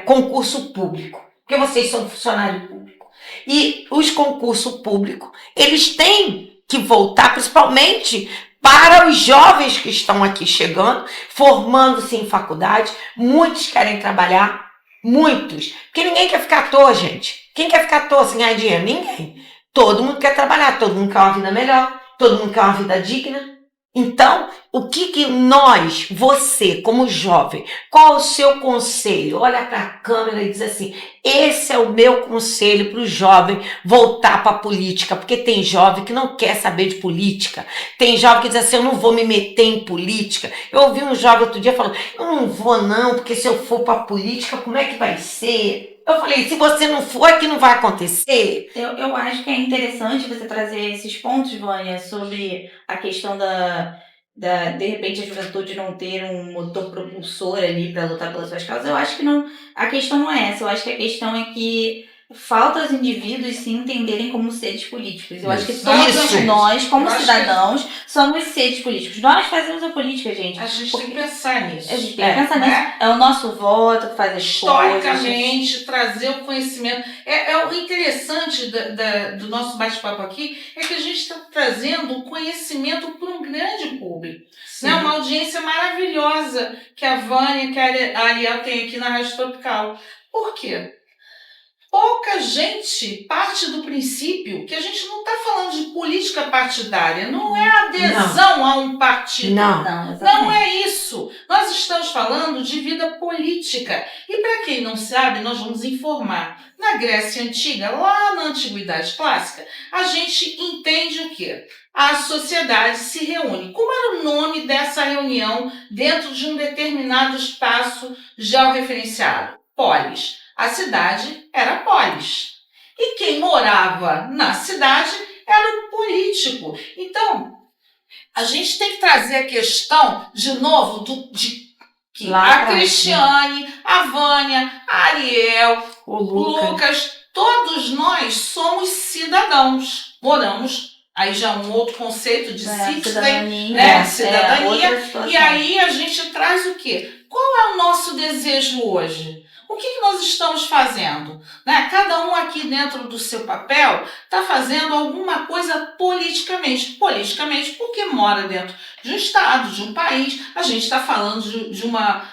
concurso público, porque vocês são funcionário público. E os concursos públicos, eles têm que voltar principalmente para os jovens que estão aqui chegando, formando-se em faculdade. Muitos querem trabalhar, muitos. Porque ninguém quer ficar à toa, gente. Quem quer ficar à toa sem ganhar dinheiro? Ninguém. Todo mundo quer trabalhar, todo mundo quer uma vida melhor. Todo mundo quer uma vida digna. Então, o que nós, você, como jovem, qual o seu conselho? Olha para a câmera e diz assim, esse é o meu conselho para o jovem voltar para a política, porque tem jovem que não quer saber de política, tem jovem que diz assim, eu não vou me meter em política. Eu ouvi um jovem outro dia falando, eu não vou não, porque se eu for para a política, como é que vai ser? Eu falei, se você não for, é que não vai acontecer. Eu acho que é interessante você trazer esses pontos, Vânia, sobre a questão de repente, a juventude não ter um motor propulsor ali para lutar pelas suas causas. Eu acho que não, a questão não é essa. Eu acho que a questão é que falta aos indivíduos se entenderem como seres políticos. Eu acho que Isso. todos nós, como Eu acho cidadãos, somos seres políticos. Nós fazemos a política, gente. A gente tem que pensar nisso. A gente tem que pensar né? nisso. É o nosso voto que faz as Historicamente, trazer o conhecimento. O interessante do nosso bate-papo aqui é que a gente está trazendo o conhecimento para um grande público. Né? Uma audiência maravilhosa que a Vânia, que a Ariel tem aqui na Rádio Tropical. Por quê? Pouca gente parte do princípio que a gente não está falando de política partidária, não é adesão a um partido. Não é isso. Nós estamos falando de vida política. E para quem não sabe, nós vamos informar. Na Grécia Antiga, lá na Antiguidade Clássica, a gente entende o quê? A sociedade se reúne. Como era o nome dessa reunião dentro de um determinado espaço georreferenciado? Polis. A cidade era polis. E quem morava na cidade era o político. Então, a gente tem que trazer a questão, de novo, que a Cristiane, a Vânia, a Ariel, o Lucas, todos nós somos cidadãos. Moramos, aí já um outro conceito de cidadania. E aí a gente traz o quê? Qual é o nosso desejo hoje? O que nós estamos fazendo? Né? Cada um aqui dentro do seu papel está fazendo alguma coisa politicamente. Politicamente porque mora dentro de um estado, de um país. A gente está falando de uma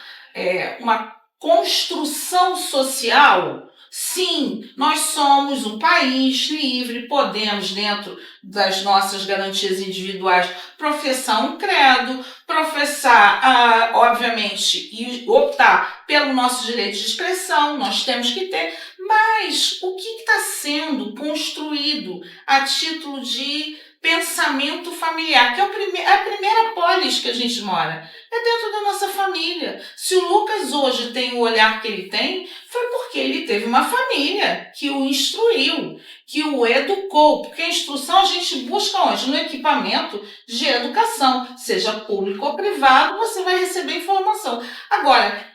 construção social. Sim, nós somos um país livre, podemos, dentro das nossas garantias individuais, professar um credo, professar, obviamente, e optar pelo nosso direito de expressão, nós temos que ter, mas o que está sendo construído a título de pensamento familiar, que é a primeira polis que a gente mora, é dentro da nossa família. Se o Lucas hoje tem o olhar que ele tem, foi porque ele teve uma família que o instruiu, que o educou, porque a instrução a gente busca onde? No equipamento de educação, seja público ou privado, você vai receber informação. Agora,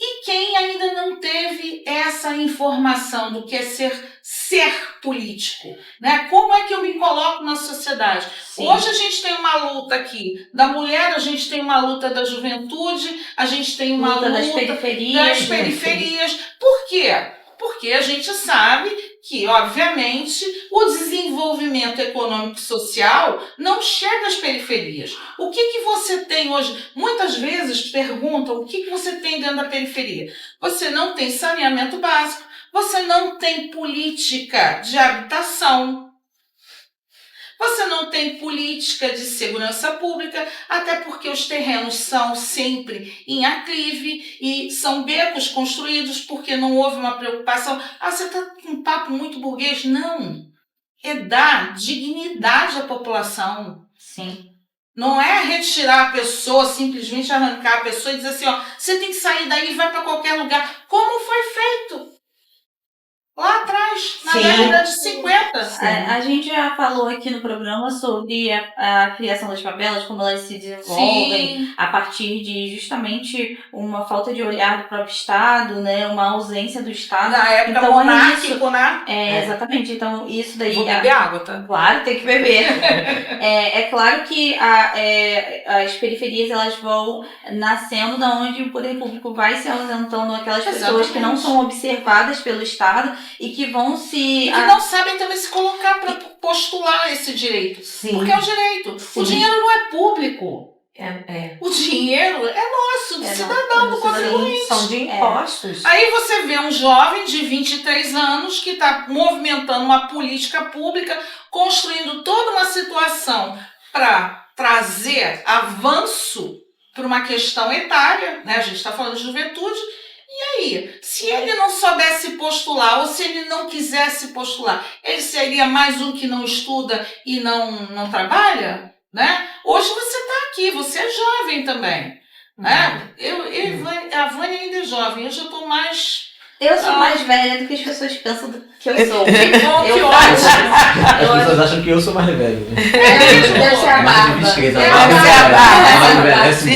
e quem ainda não teve essa informação do que é ser político? Né? Como é que eu me coloco na sociedade? Sim. Hoje a gente tem uma luta aqui da mulher, a gente tem uma luta da juventude, a gente tem uma luta das periferias. Por quê? Porque a gente sabe que, obviamente, o desenvolvimento econômico e social não chega às periferias. O que você tem hoje? Muitas vezes perguntam o que você tem dentro da periferia. Você não tem saneamento básico, você não tem política de habitação, você não tem política de segurança pública, até porque os terrenos são sempre em aclive e são becos construídos porque não houve uma preocupação. Você está com um papo muito burguês. Não. É dar dignidade à população. Sim. Não é retirar a pessoa, simplesmente arrancar a pessoa e dizer assim, você tem que sair daí e vai para qualquer lugar. Como foi feito? Lá atrás, na década de 50. A gente já falou aqui no programa sobre a criação das favelas, como elas se desenvolvem a partir de justamente uma falta de olhar do próprio Estado, né? Uma ausência do Estado. Na época então, monárquico, né? Exatamente. Então, isso daí... Vou beber água, tá? Claro, tem que beber. É claro que as periferias elas vão nascendo da onde o poder público vai se ausentando aquelas pessoas que não são observadas pelo Estado e que vão se... E que não sabem também se colocar para postular esse direito. Sim. Porque é um direito. Sim. O dinheiro não é público. É. O dinheiro é nosso, do cidadão, do contribuinte. São de impostos. Aí você vê um jovem de 23 anos que está movimentando uma política pública, construindo toda uma situação para trazer avanço para uma questão etária, né? A gente está falando de juventude. E aí, se ele não soubesse postular ou se ele não quisesse postular, ele seria mais um que não estuda e não trabalha? Né? Hoje você está aqui, você é jovem também. Né? A Vânia ainda é jovem, eu já estou mais... Eu sou mais velha do que as pessoas pensam que eu sou. Que bom, que ótimo. As pessoas acham que eu sou mais velho. Deve ser a barba. Se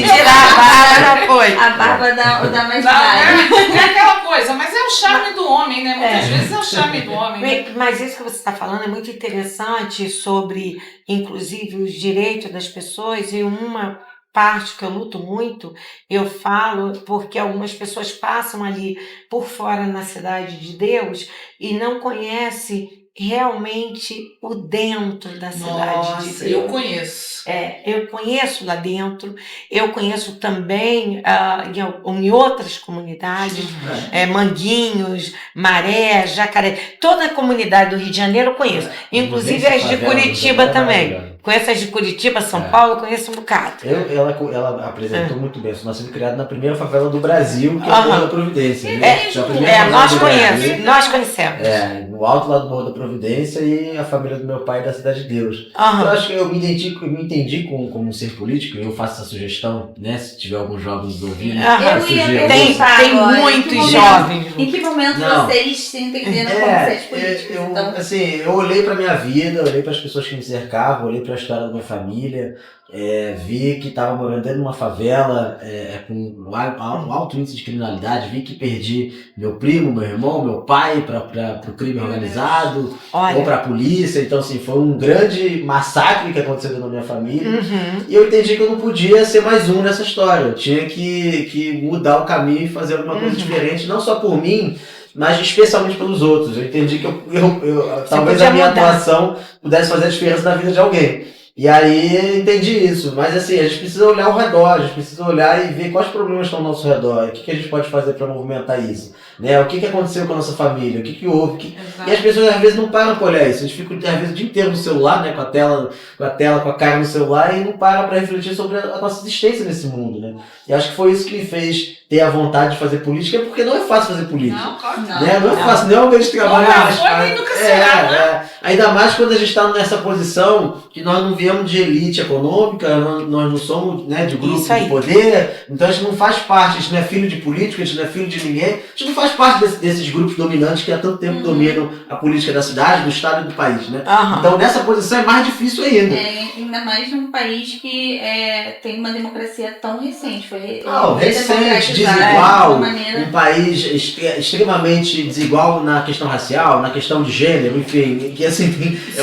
tirar a barba, já foi. A barba da mais Não, velha. é aquela coisa, mas é o charme do homem, né? Muitas vezes é o charme do homem. Né? Mas isso que você está falando é muito interessante sobre, inclusive, os direitos das pessoas e uma parte que eu luto muito, eu falo porque algumas pessoas passam ali por fora na cidade de Deus e não conhecem realmente o dentro da cidade de Nossa, Deus. eu conheço. Eu conheço lá dentro, eu conheço também em outras comunidades, Manguinhos, Maré, Jacaré, toda a comunidade do Rio de Janeiro eu conheço, inclusive as de Curitiba também. Conheço as de Curitiba, São Paulo, eu conheço um bocado. Ela apresentou muito bem. Eu sou nascido e criado na primeira favela do Brasil, que é o Morro da Providência. Né? Nós conhecemos. No alto lá do Morro da Providência e a família do meu pai da Cidade de Deus. Eu acho que eu me entendi como ser político, eu faço essa sugestão, né? Se tiver alguns jovens ouvindo. Tem muitos jovens. Em que momento vocês se entenderam como seres políticos? Eu olhei pra minha vida, olhei para as pessoas que me cercavam, olhei para a história da minha família, vi que estava morando dentro de uma favela com um alto índice de criminalidade, vi que perdi meu primo, meu irmão, meu pai para o crime organizado, ou para a polícia. Então, assim, foi um grande massacre que aconteceu dentro da minha família. E eu entendi que eu não podia ser mais um nessa história. Eu tinha que mudar o caminho e fazer alguma coisa diferente, não só por mim, mas especialmente pelos outros. Eu entendi que talvez a minha atuação pudesse fazer a diferença na vida de alguém. E aí entendi isso, mas assim, a gente precisa olhar ao redor, a gente precisa olhar e ver quais problemas estão ao nosso redor, o que a gente pode fazer para movimentar isso, né? O que aconteceu com a nossa família, o que houve, e as pessoas às vezes não param para olhar isso, a gente fica às vezes o dia inteiro no celular, né? com a cara no celular e não para refletir sobre a nossa existência nesse mundo, né? E acho que foi isso que me fez ter a vontade de fazer política, porque não é fácil fazer política. Não, claro que não. Né? Não é fácil, não é um meio de trabalho. Nunca será, né? Ainda mais quando a gente está nessa posição que nós não viemos de elite econômica, nós não somos, né, de grupo de poder, então a gente não faz parte, a gente não é filho de político, a gente não é filho de ninguém, a gente não faz parte desses grupos dominantes que há tanto tempo dominam a política da cidade, do estado e do país, né? Então nessa posição é mais difícil ainda. Ainda mais num país que tem uma democracia tão recente. Recente, desigual, um país extremamente desigual na questão racial, na questão de gênero, enfim, que assim,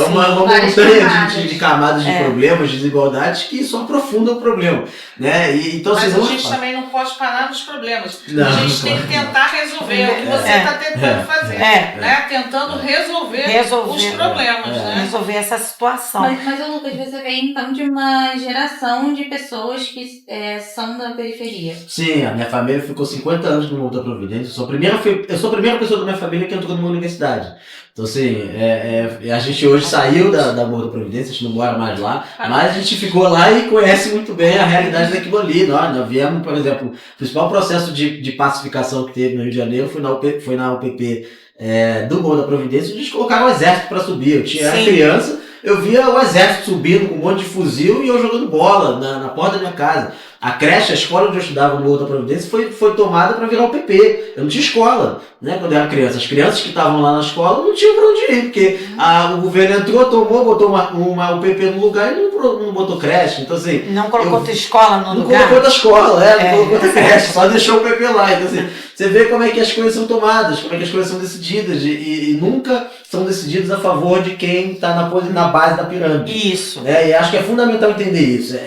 uma montanha de camadas de problemas, de desigualdades que só aprofundam o problema, né? Então, mas a gente também não pode parar nos problemas. A gente tem que tentar resolver, é o que você está tentando fazer, né? Tentando resolver os problemas, né? Resolver essa situação. Mas Lucas, você vem então de uma geração de pessoas que são da periferia. Sim, a minha família ficou 50 anos no Morro da Providência. Eu sou a primeira pessoa da minha família que entrou numa universidade. Então, assim, a gente hoje saiu da Morro da Providência, a gente não mora mais lá, mas a gente ficou lá e conhece muito bem a realidade daquilo ali. Nós viemos, por exemplo, o principal processo de pacificação que teve no Rio de Janeiro foi na UPP do Morro da Providência, onde eles colocaram o exército para subir. Eu era criança, eu via o exército subindo com um monte de fuzil e eu jogando bola na porta da minha casa. A creche, a escola onde eu estudava no Morro da Providência foi tomada para virar UPP. Eu não tinha escola, né, quando eu era criança. As crianças que estavam lá na escola não tinham para onde ir, porque o governo entrou, botou uma UPP no lugar e não botou creche. Então, assim, não colocou outra escola no lugar? Não colocou outra escola, não colocou outra creche, só deixou o UPP lá. Então, assim, você vê como é que as coisas são tomadas, como é que as coisas são decididas e nunca são decididas a favor de quem está na base da pirâmide. Isso. E acho que é fundamental entender isso.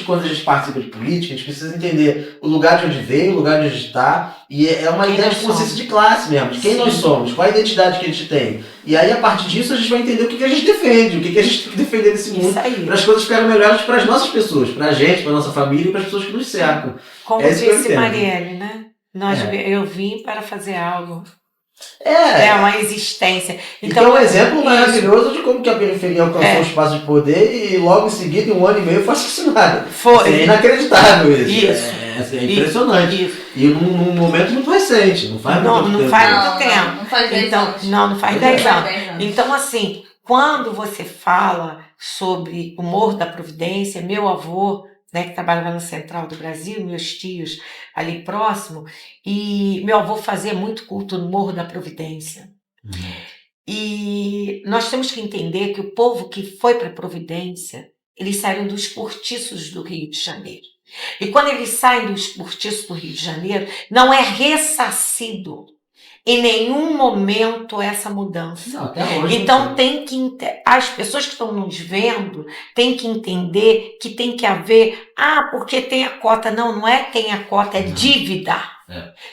Quando a gente participa de política, a gente precisa entender o lugar de onde veio, o lugar de onde está, e é uma ideia de consciência de classe mesmo, de quem nós somos, qual a identidade que a gente tem. E aí, a partir disso, a gente vai entender o que a gente defende, o que a gente tem que defender nesse mundo, para as coisas ficarem melhores para as nossas pessoas, para a gente, para a nossa família e para as pessoas que nos cercam. Como disse Marielle, né? Eu vim para fazer algo. Uma existência. Então é um exemplo maravilhoso de como que a periferia alcançou o espaço de poder e logo em seguida, em 1 ano e meio, foi assassinada. É inacreditável isso. É impressionante. Isso. E num momento muito recente, não faz muito tempo. Não faz muito tempo. Não faz 10 anos. Não faz 10 anos. Então, assim, quando você fala sobre o Morro da Providência, meu avô, né, que trabalhava na Central do Brasil, meus tios ali próximo, e meu avô fazia muito culto no Morro da Providência. E nós temos que entender que o povo que foi para a Providência, eles saíram dos cortiços do Rio de Janeiro. E quando eles saem dos cortiços do Rio de Janeiro, não é ressarcido, em nenhum momento essa mudança. Não, até hoje. Então as pessoas que estão nos vendo têm que entender que tem que haver, porque tem a cota. Não, não é tem a cota, é dívida.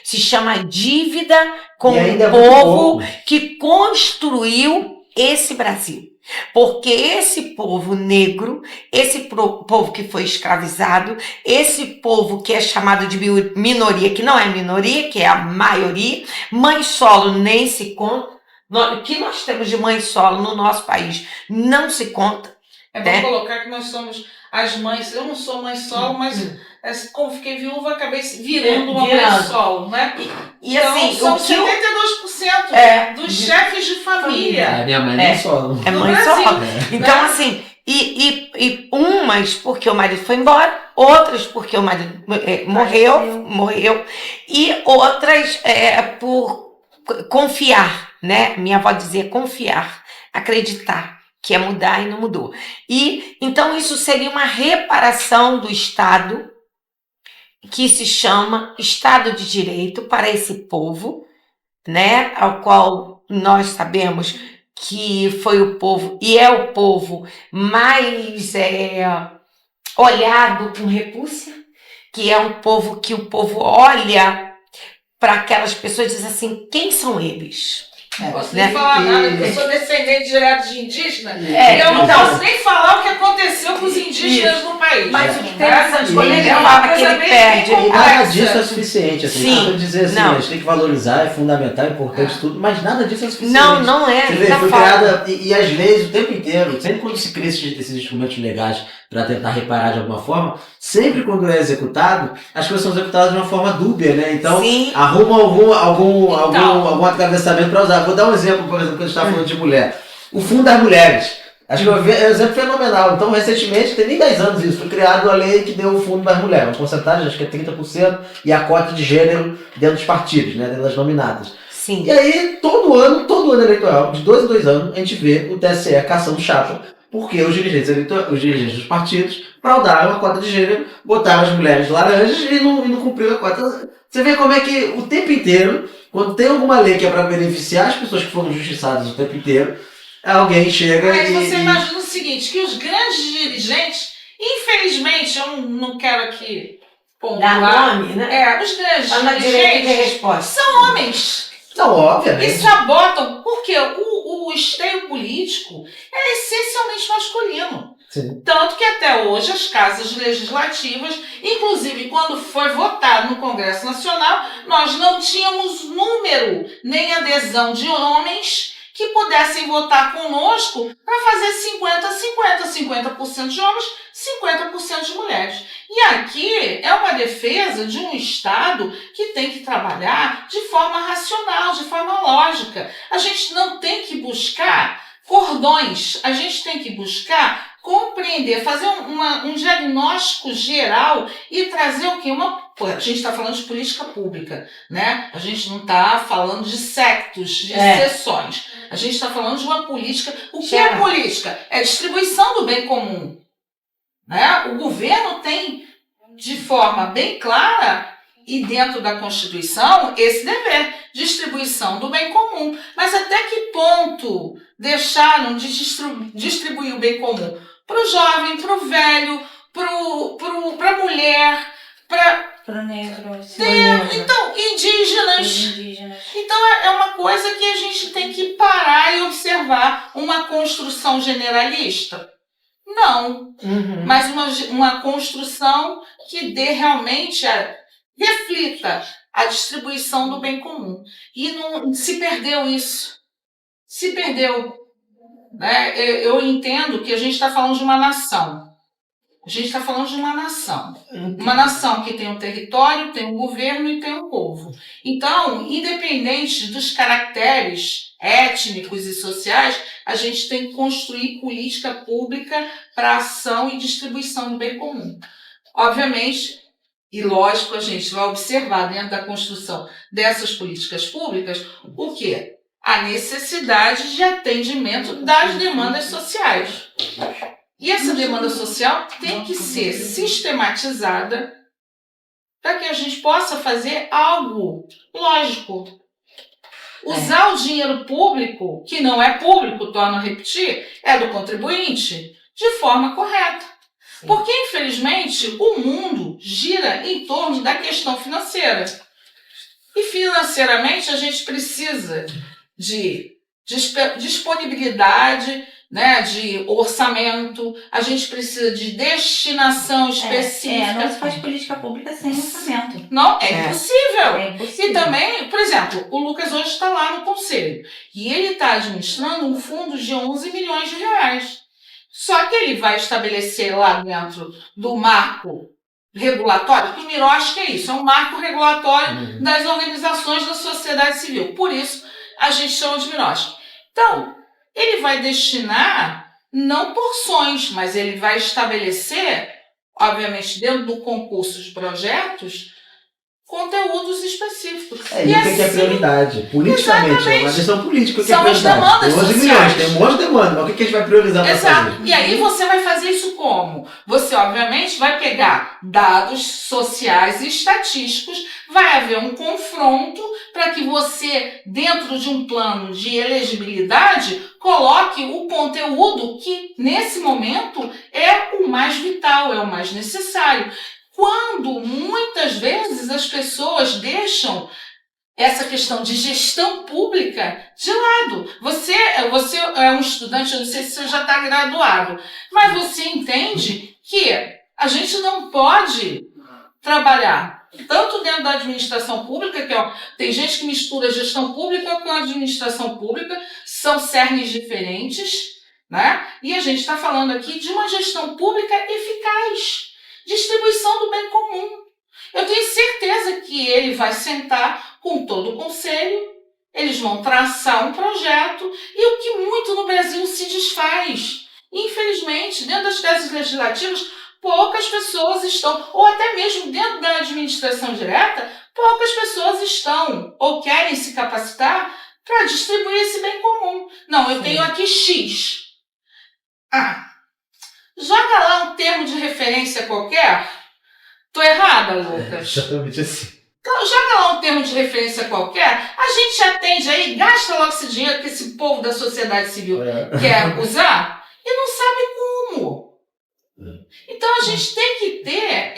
Se chama dívida com o povo que construiu esse Brasil. Porque esse povo negro, esse povo que foi escravizado, esse povo que é chamado de minoria, que não é minoria, que é a maioria, mãe solo nem se conta. O que nós temos de mãe solo no nosso país não se conta. É bom colocar que nós somos as mães. Eu não sou mãe solo, mas como fiquei viúva, acabei virando uma mãe solo, né? E então, assim, são 72% dos chefes de família. Minha mãe é solo. É mãe solo. Então, assim, e umas porque o marido foi embora, outras porque o marido morreu, e outras por confiar, né? Minha avó dizia confiar, acreditar que é mudar e não mudou. E então isso seria uma reparação do Estado, que se chama Estado de Direito para esse povo, né? Ao qual nós sabemos que foi o povo e é o povo mais olhado com repúcia, que é um povo que o povo olha para aquelas pessoas e diz assim, quem são eles? Não posso nem falar nada, porque eu sou descendente direto de indígena, e eu não posso nem falar o que aconteceu com os indígenas no país. Mas o que interessante, quando ele fala que ele perde... E nada disso é suficiente, assim. Sim. Dizer assim, a gente tem que valorizar, é fundamental, é importante tudo, mas nada disso é suficiente. Não é. Você vê, foi criada, e às vezes, o tempo inteiro, sempre quando se cria esses instrumentos legais para tentar reparar de alguma forma, sempre quando é executado, as coisas são executadas de uma forma dúbia, né? Então, arruma algum atravessamento para usar. Vou dar um exemplo, por exemplo, quando a gente está falando de mulher. O Fundo das Mulheres. Acho que é um exemplo fenomenal. Então, recentemente, tem nem 10 anos isso, foi criada a lei que deu o Fundo das Mulheres. Uma porcentagem, acho que é 30%, e a cota de gênero dentro dos partidos, né? Dentro das nominadas. Sim. E aí, todo ano eleitoral, de 2 em 2 anos, a gente vê o TSE caçando chapa, porque os dirigentes dos partidos fraudaram a cota de gênero, botaram as mulheres laranjas e não cumpriram a cota. Você vê como é que o tempo inteiro, quando tem alguma lei que é para beneficiar as pessoas que foram justiçadas o tempo inteiro, alguém chega Mas você imagina o seguinte, que os grandes dirigentes, infelizmente, eu não quero aqui dar nome, né? Os grandes dirigentes são homens. Não, obviamente. E sabotam, porque o esteio político é essencialmente masculino. Sim. Tanto que até hoje as casas legislativas, inclusive quando foi votado no Congresso Nacional, nós não tínhamos número nem adesão de homens que pudessem votar conosco para fazer 50% de homens, 50% de mulheres. E aqui é uma defesa de um Estado que tem que trabalhar de forma racional, de forma lógica. A gente não tem que buscar cordões, a gente tem que buscar compreender, fazer um diagnóstico geral e trazer o quê? A gente está falando de política pública, né? A gente não está falando de sectos, de seções. A gente está falando de uma política. O que é política? É distribuição do bem comum. Né? O governo tem, de forma bem clara, e dentro da Constituição, esse dever, distribuição do bem comum. Mas até que ponto deixaram de distribuir o bem comum? Para o jovem, para o velho, para a mulher, para o negro. Então, indígenas. Então, é uma coisa que a gente tem que parar e observar. Uma construção generalista? Não. Mas uma construção que dê realmente reflita a distribuição do bem comum. E não se perdeu isso. Se perdeu. Né? Eu entendo que a gente está falando de uma nação. A gente está falando de uma nação. Uma nação que tem um território, tem um governo e tem um povo. Então, independente dos caracteres étnicos e sociais, a gente tem que construir política pública para ação e distribuição do bem comum. Obviamente, e lógico, a gente vai observar dentro da construção dessas políticas públicas o quê? A necessidade de atendimento das demandas sociais. E essa demanda social tem que ser sistematizada para que a gente possa fazer algo lógico. Usar o dinheiro público, que não é público, torno a repetir, é do contribuinte, de forma correta. Porque, infelizmente, o mundo gira em torno da questão financeira. E financeiramente a gente precisa de disponibilidade, né, de orçamento, a gente precisa de destinação específica. Não se faz política pública sem orçamento. Não, é impossível. É impossível. E também, por exemplo, o Lucas hoje está lá no conselho e ele está administrando um fundo de 11 milhões de reais. Só que ele vai estabelecer lá dentro do marco regulatório, que o Miroski é isso, é um marco regulatório das organizações da sociedade civil. Por isso, a gente chama de Miroski. Então, ele vai destinar, não porções, mas ele vai estabelecer, obviamente, dentro do concurso de projetos, conteúdos específicos. E o que é prioridade? Politicamente, Exatamente. é uma questão política. São as demandas tem 11 sociais. milhões, tem um monte de demanda, mas o que a gente vai priorizar para Exato. fazer? E aí você vai fazer isso como? Você, obviamente, vai pegar dados sociais e estatísticos, vai haver um confronto para que você, dentro de um plano de elegibilidade, coloque o conteúdo que, nesse momento, é o mais vital, é o mais necessário. Quando, muitas vezes, as pessoas deixam essa questão de gestão pública de lado. Você é um estudante, eu não sei se você já está graduado, mas você entende que a gente não pode trabalhar tanto dentro da administração pública, que tem gente que mistura gestão pública com administração pública, são cernes diferentes, né? E a gente está falando aqui de uma gestão pública eficaz, distribuição do bem comum. Eu tenho certeza que ele vai sentar com todo o conselho, eles vão traçar um projeto, e o que muito no Brasil se desfaz. Infelizmente, dentro das casas legislativas, poucas pessoas estão, ou até mesmo dentro da administração direta, poucas pessoas estão ou querem se capacitar para distribuir esse bem comum. Não, eu tenho aqui X. Joga lá um termo de referência qualquer. Tô errada, Lucas? Exatamente assim. Então, joga lá um termo de referência qualquer, a gente atende aí, gasta logo esse dinheiro que esse povo da sociedade civil quer usar e não sabe como. Então a gente tem que ter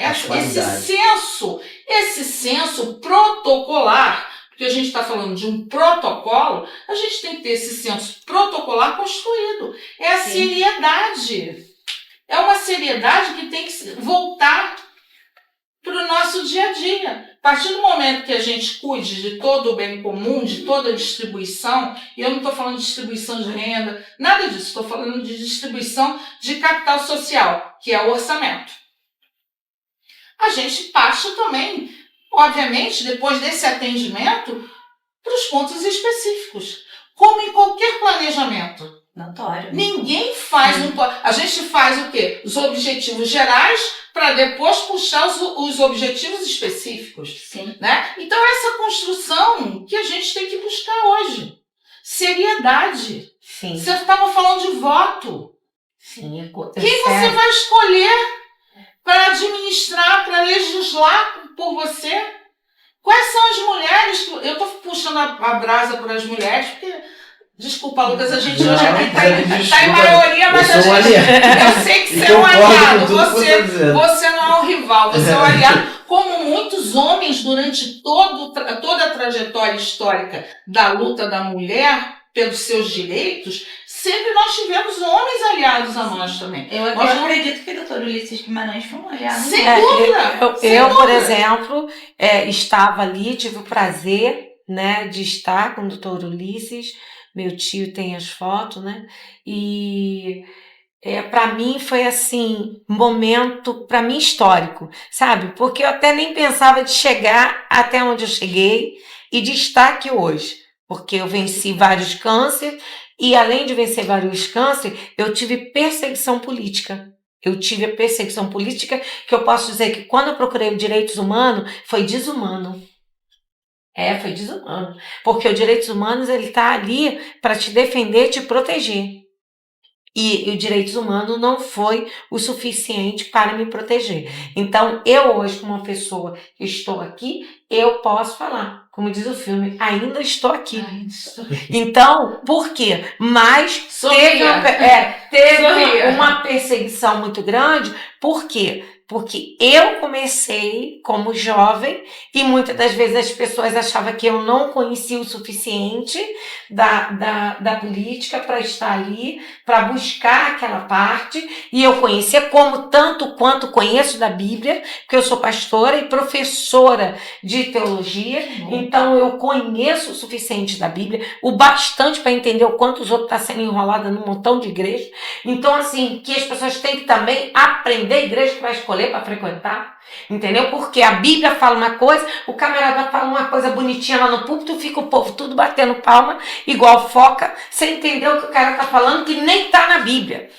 esse senso protocolar, porque a gente está falando de um protocolo, a gente tem que ter esse senso protocolar construído. É a seriedade. É uma seriedade que tem que voltar para o nosso dia a dia. A partir do momento que a gente cuide de todo o bem comum, de toda a distribuição, e eu não estou falando de distribuição de renda, nada disso, estou falando de distribuição de capital social, que é o orçamento. A gente parte também, obviamente, depois desse atendimento, para os pontos específicos, como em qualquer planejamento. Notório. Ninguém faz a gente faz o quê? Os objetivos gerais para depois puxar os objetivos específicos. Sim. Né? Então, essa construção que a gente tem que buscar hoje. Seriedade. Sim. Você estava falando de voto. Sim. Quem você vai escolher para administrar, para legislar por você? Quais são as mulheres? Eu estou puxando a brasa para as mulheres, porque... Desculpa, Lucas, a gente hoje aqui está em maioria, mas a gente... Eu sei que você é um aliado, você não é um rival, você é um aliado. Como muitos homens, durante toda a trajetória histórica da luta da mulher pelos seus direitos, sempre nós tivemos homens aliados a nós também. Eu acredito que o doutor Ulisses Guimarães foi um aliado. Sem dúvida. Eu, por exemplo, estava ali, tive o prazer, né, de estar com o doutor Ulisses. Meu tio tem as fotos, né? E para mim foi assim, momento, para mim, histórico, sabe? Porque eu até nem pensava de chegar até onde eu cheguei e de estar aqui hoje. Porque eu venci vários cânceres e, além de vencer vários cânceres, eu tive perseguição política. Eu tive a perseguição política que eu posso dizer que quando eu procurei direitos humanos, foi desumano. Foi desumano. Porque os direitos humanos, ele está ali para te defender, te proteger. E os direitos humanos não foi o suficiente para me proteger. Então, eu hoje, como uma pessoa que estou aqui, eu posso falar como diz o filme, ainda estou aqui. Então, por quê? Mas teve uma perseguição muito grande. Por quê? Porque eu comecei como jovem e muitas das vezes as pessoas achavam que eu não conhecia o suficiente da política para estar ali, para buscar aquela parte. E eu conhecia como tanto quanto conheço da Bíblia, porque eu sou pastora e professora de teologia. Então eu conheço o suficiente da Bíblia, o bastante para entender o quanto os outros estão sendo enrolados num montão de igreja. Então, assim, que as pessoas têm que também aprender a igreja que vai escolher para frequentar, entendeu? Porque a Bíblia fala uma coisa, o camarada fala uma coisa bonitinha lá no púlpito, fica o povo tudo batendo palma, igual foca, sem entender o que o cara tá falando, que nem tá na Bíblia.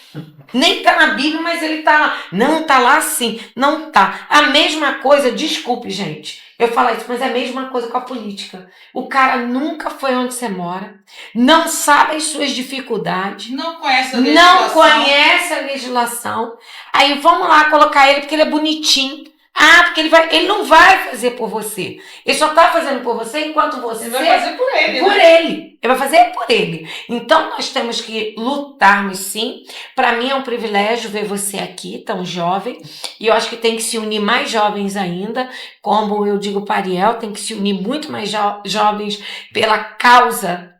Nem tá na Bíblia, mas ele tá lá. Não, tá lá sim. Não tá. A mesma coisa, desculpe, gente, eu falo isso, mas é a mesma coisa com a política. O cara nunca foi onde você mora, não sabe as suas dificuldades, Não conhece a legislação. não conhece a legislação. Aí vamos lá colocar ele porque ele é bonitinho. Ah, porque ele não vai fazer por você. Ele só está fazendo por você enquanto você... Ele vai fazer por ele, por né? ele. Ele vai fazer por ele. Então nós temos que lutarmos sim. Para mim é um privilégio ver você aqui, tão jovem. E eu acho que tem que se unir mais jovens ainda. Como eu digo para Ariel, tem que se unir muito mais jovens pela causa,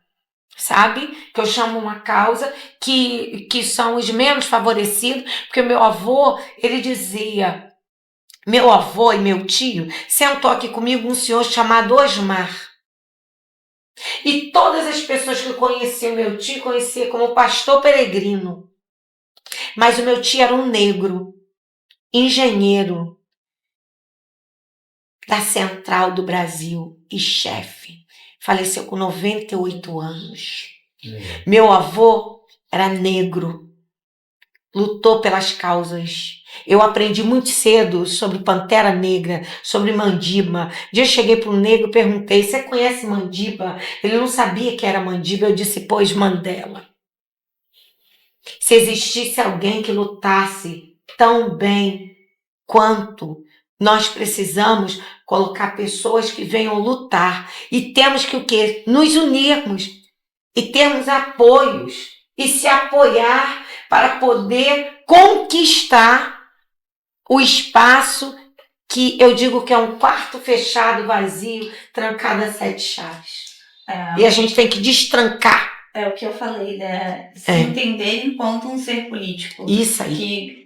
sabe? Que eu chamo uma causa que são os menos favorecidos. Porque meu avô, ele dizia... Meu avô e meu tio sentou aqui comigo um senhor chamado Osmar. E todas as pessoas que conheciam meu tio conheciam como pastor peregrino. Mas o meu tio era um negro, engenheiro da Central do Brasil e chefe. Faleceu com 98 anos. Meu avô era negro. Lutou pelas causas. Eu aprendi muito cedo sobre Pantera Negra, sobre Mandiba. Um dia eu cheguei para um negro e perguntei, você conhece Mandiba? Ele não sabia que era Mandiba. Eu disse, pois Mandela. Se existisse alguém que lutasse tão bem quanto, nós precisamos colocar pessoas que venham lutar. E temos que o quê? Nos unirmos e termos apoios e se apoiar para poder conquistar o espaço que eu digo que é um quarto fechado, vazio, trancado a 7 chaves. E a gente tem que destrancar. É o que eu falei, né? Se entender enquanto um ser político. Isso aí. Que,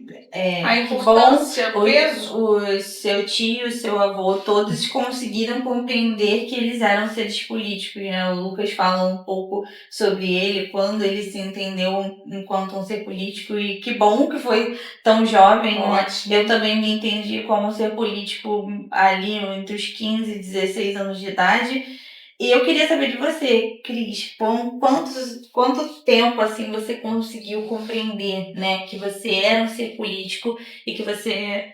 a importância, o peso. O seu tio, o seu avô, todos conseguiram compreender que eles eram seres políticos, né? O Lucas fala um pouco sobre ele, quando ele se entendeu enquanto um ser político, e que bom que foi tão jovem. Ótimo. Eu também me entendi como ser político ali entre os 15 e 16 anos de idade. E eu queria saber de você, Cris, quanto tempo assim você conseguiu compreender, né, que você era um ser político e que você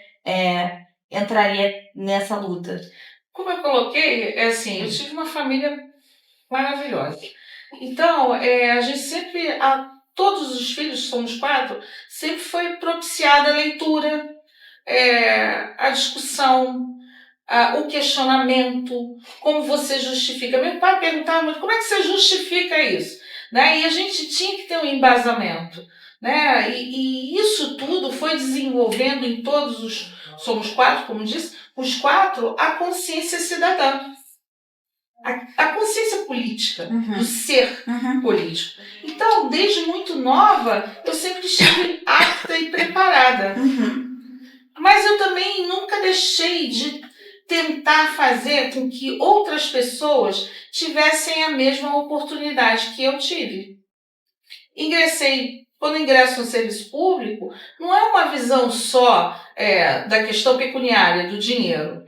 entraria nessa luta? Como eu coloquei, eu tive uma família maravilhosa. Então, a gente sempre, todos os filhos, somos 4, sempre foi propiciada a leitura, a discussão, o questionamento, como você justifica. Meu pai perguntava muito, como é que você justifica isso? Né? E a gente tinha que ter um embasamento. Né? E isso tudo foi desenvolvendo em todos os... Somos 4, como disse, os 4, a consciência cidadã. A consciência política, do ser político. Então, desde muito nova, eu sempre estive apta e preparada. Mas eu também nunca deixei de tentar fazer com que outras pessoas tivessem a mesma oportunidade que eu tive. Quando ingresso no serviço público, não é uma visão só da questão pecuniária, do dinheiro.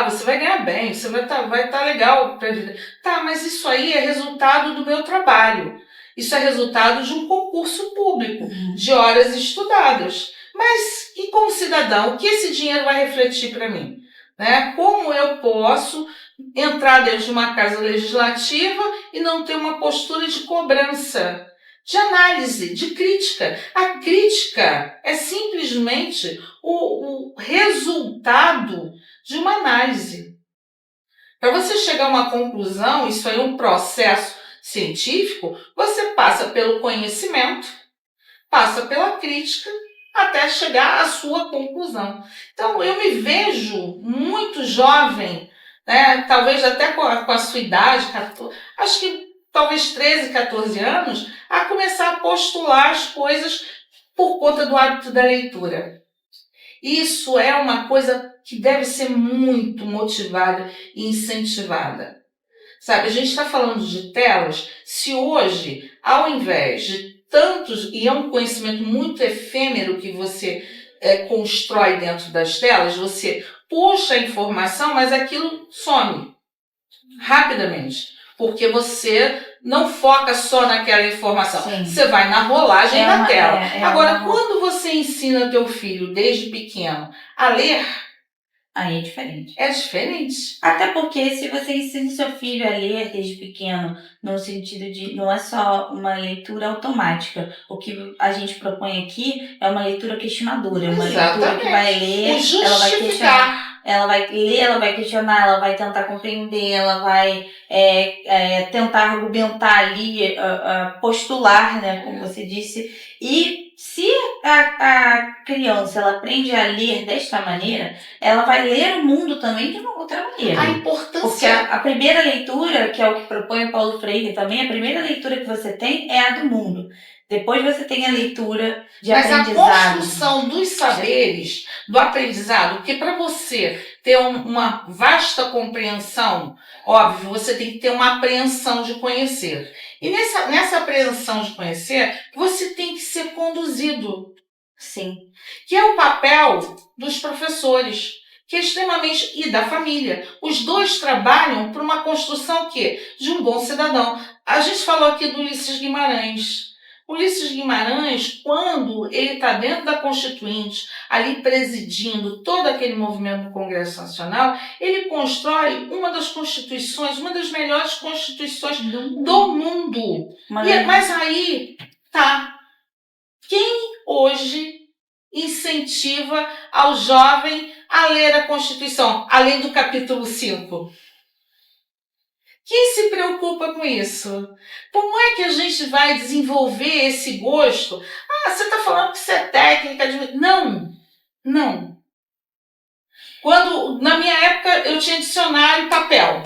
Você vai ganhar bem, você vai estar legal. Tá, mas isso aí é resultado do meu trabalho. Isso é resultado de um concurso público, de horas estudadas. Mas, e como cidadão, o que esse dinheiro vai refletir para mim? Né? Como eu posso entrar dentro de uma casa legislativa e não ter uma postura de cobrança, de análise, de crítica? A crítica é simplesmente o resultado de uma análise. Para você chegar a uma conclusão, isso aí é um processo científico, você passa pelo conhecimento, passa pela crítica, até chegar à sua conclusão. Então, eu me vejo muito jovem, né, talvez até com a sua idade, acho que talvez 13, 14 anos, a começar a postular as coisas por conta do hábito da leitura. Isso é uma coisa que deve ser muito motivada e incentivada. Sabe, a gente está falando de telas, se hoje, ao invés de tantos, e é um conhecimento muito efêmero que você constrói dentro das telas, você puxa a informação, mas aquilo some rapidamente, porque você não foca só naquela informação, Sim. você vai na rolagem da tela. Agora, uma... quando você ensina teu filho desde pequeno a ler, Aí é diferente. é diferente. Até porque se você ensina seu filho a ler desde pequeno, no sentido de não é só uma leitura automática. O que a gente propõe aqui é uma leitura questionadora, uma leitura que vai ler, ela vai questionar. Ela vai ler, ela vai questionar, ela vai tentar compreender, ela vai tentar argumentar ali, postular, né, como você disse. E se a criança ela aprende a ler desta maneira, ela vai ler o mundo também de uma outra maneira. A importância... Porque a primeira leitura, que é o que propõe o Paulo Freire também, a primeira leitura que você tem é a do mundo. Depois você tem a leitura de aprendizado. Mas a construção dos saberes, do aprendizado, porque para você ter uma vasta compreensão, óbvio, você tem que ter uma apreensão de conhecer. E nessa apreensão de conhecer, você tem que ser conduzido. Sim. Que é o papel dos professores, que é extremamente... e da família. Os dois trabalham para uma construção de um bom cidadão. A gente falou aqui do Ulisses Guimarães. Ulisses Guimarães, quando ele está dentro da Constituinte, ali presidindo todo aquele movimento do Congresso Nacional, ele constrói uma das constituições, uma das melhores constituições do mundo. Mas aí tá. Quem hoje incentiva ao jovem a ler a Constituição, além do capítulo 5? Quem se preocupa com isso? Como é que a gente vai desenvolver esse gosto? Você está falando que isso é técnica de... Não. Na minha época, eu tinha dicionário e papel.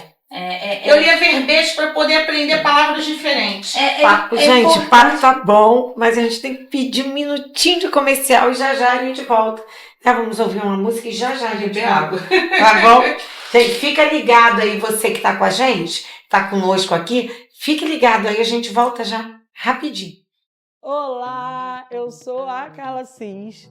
Eu lia verbete para poder aprender palavras diferentes. Gente, o papo tá bom, mas a gente tem que pedir um minutinho de comercial e já a gente volta. Vamos ouvir uma música e já a gente beber água. Tá bom? Gente, fica ligado aí, você que tá com a gente, tá conosco aqui, fique ligado aí, a gente volta já rapidinho. Olá, eu sou a Carla Cis.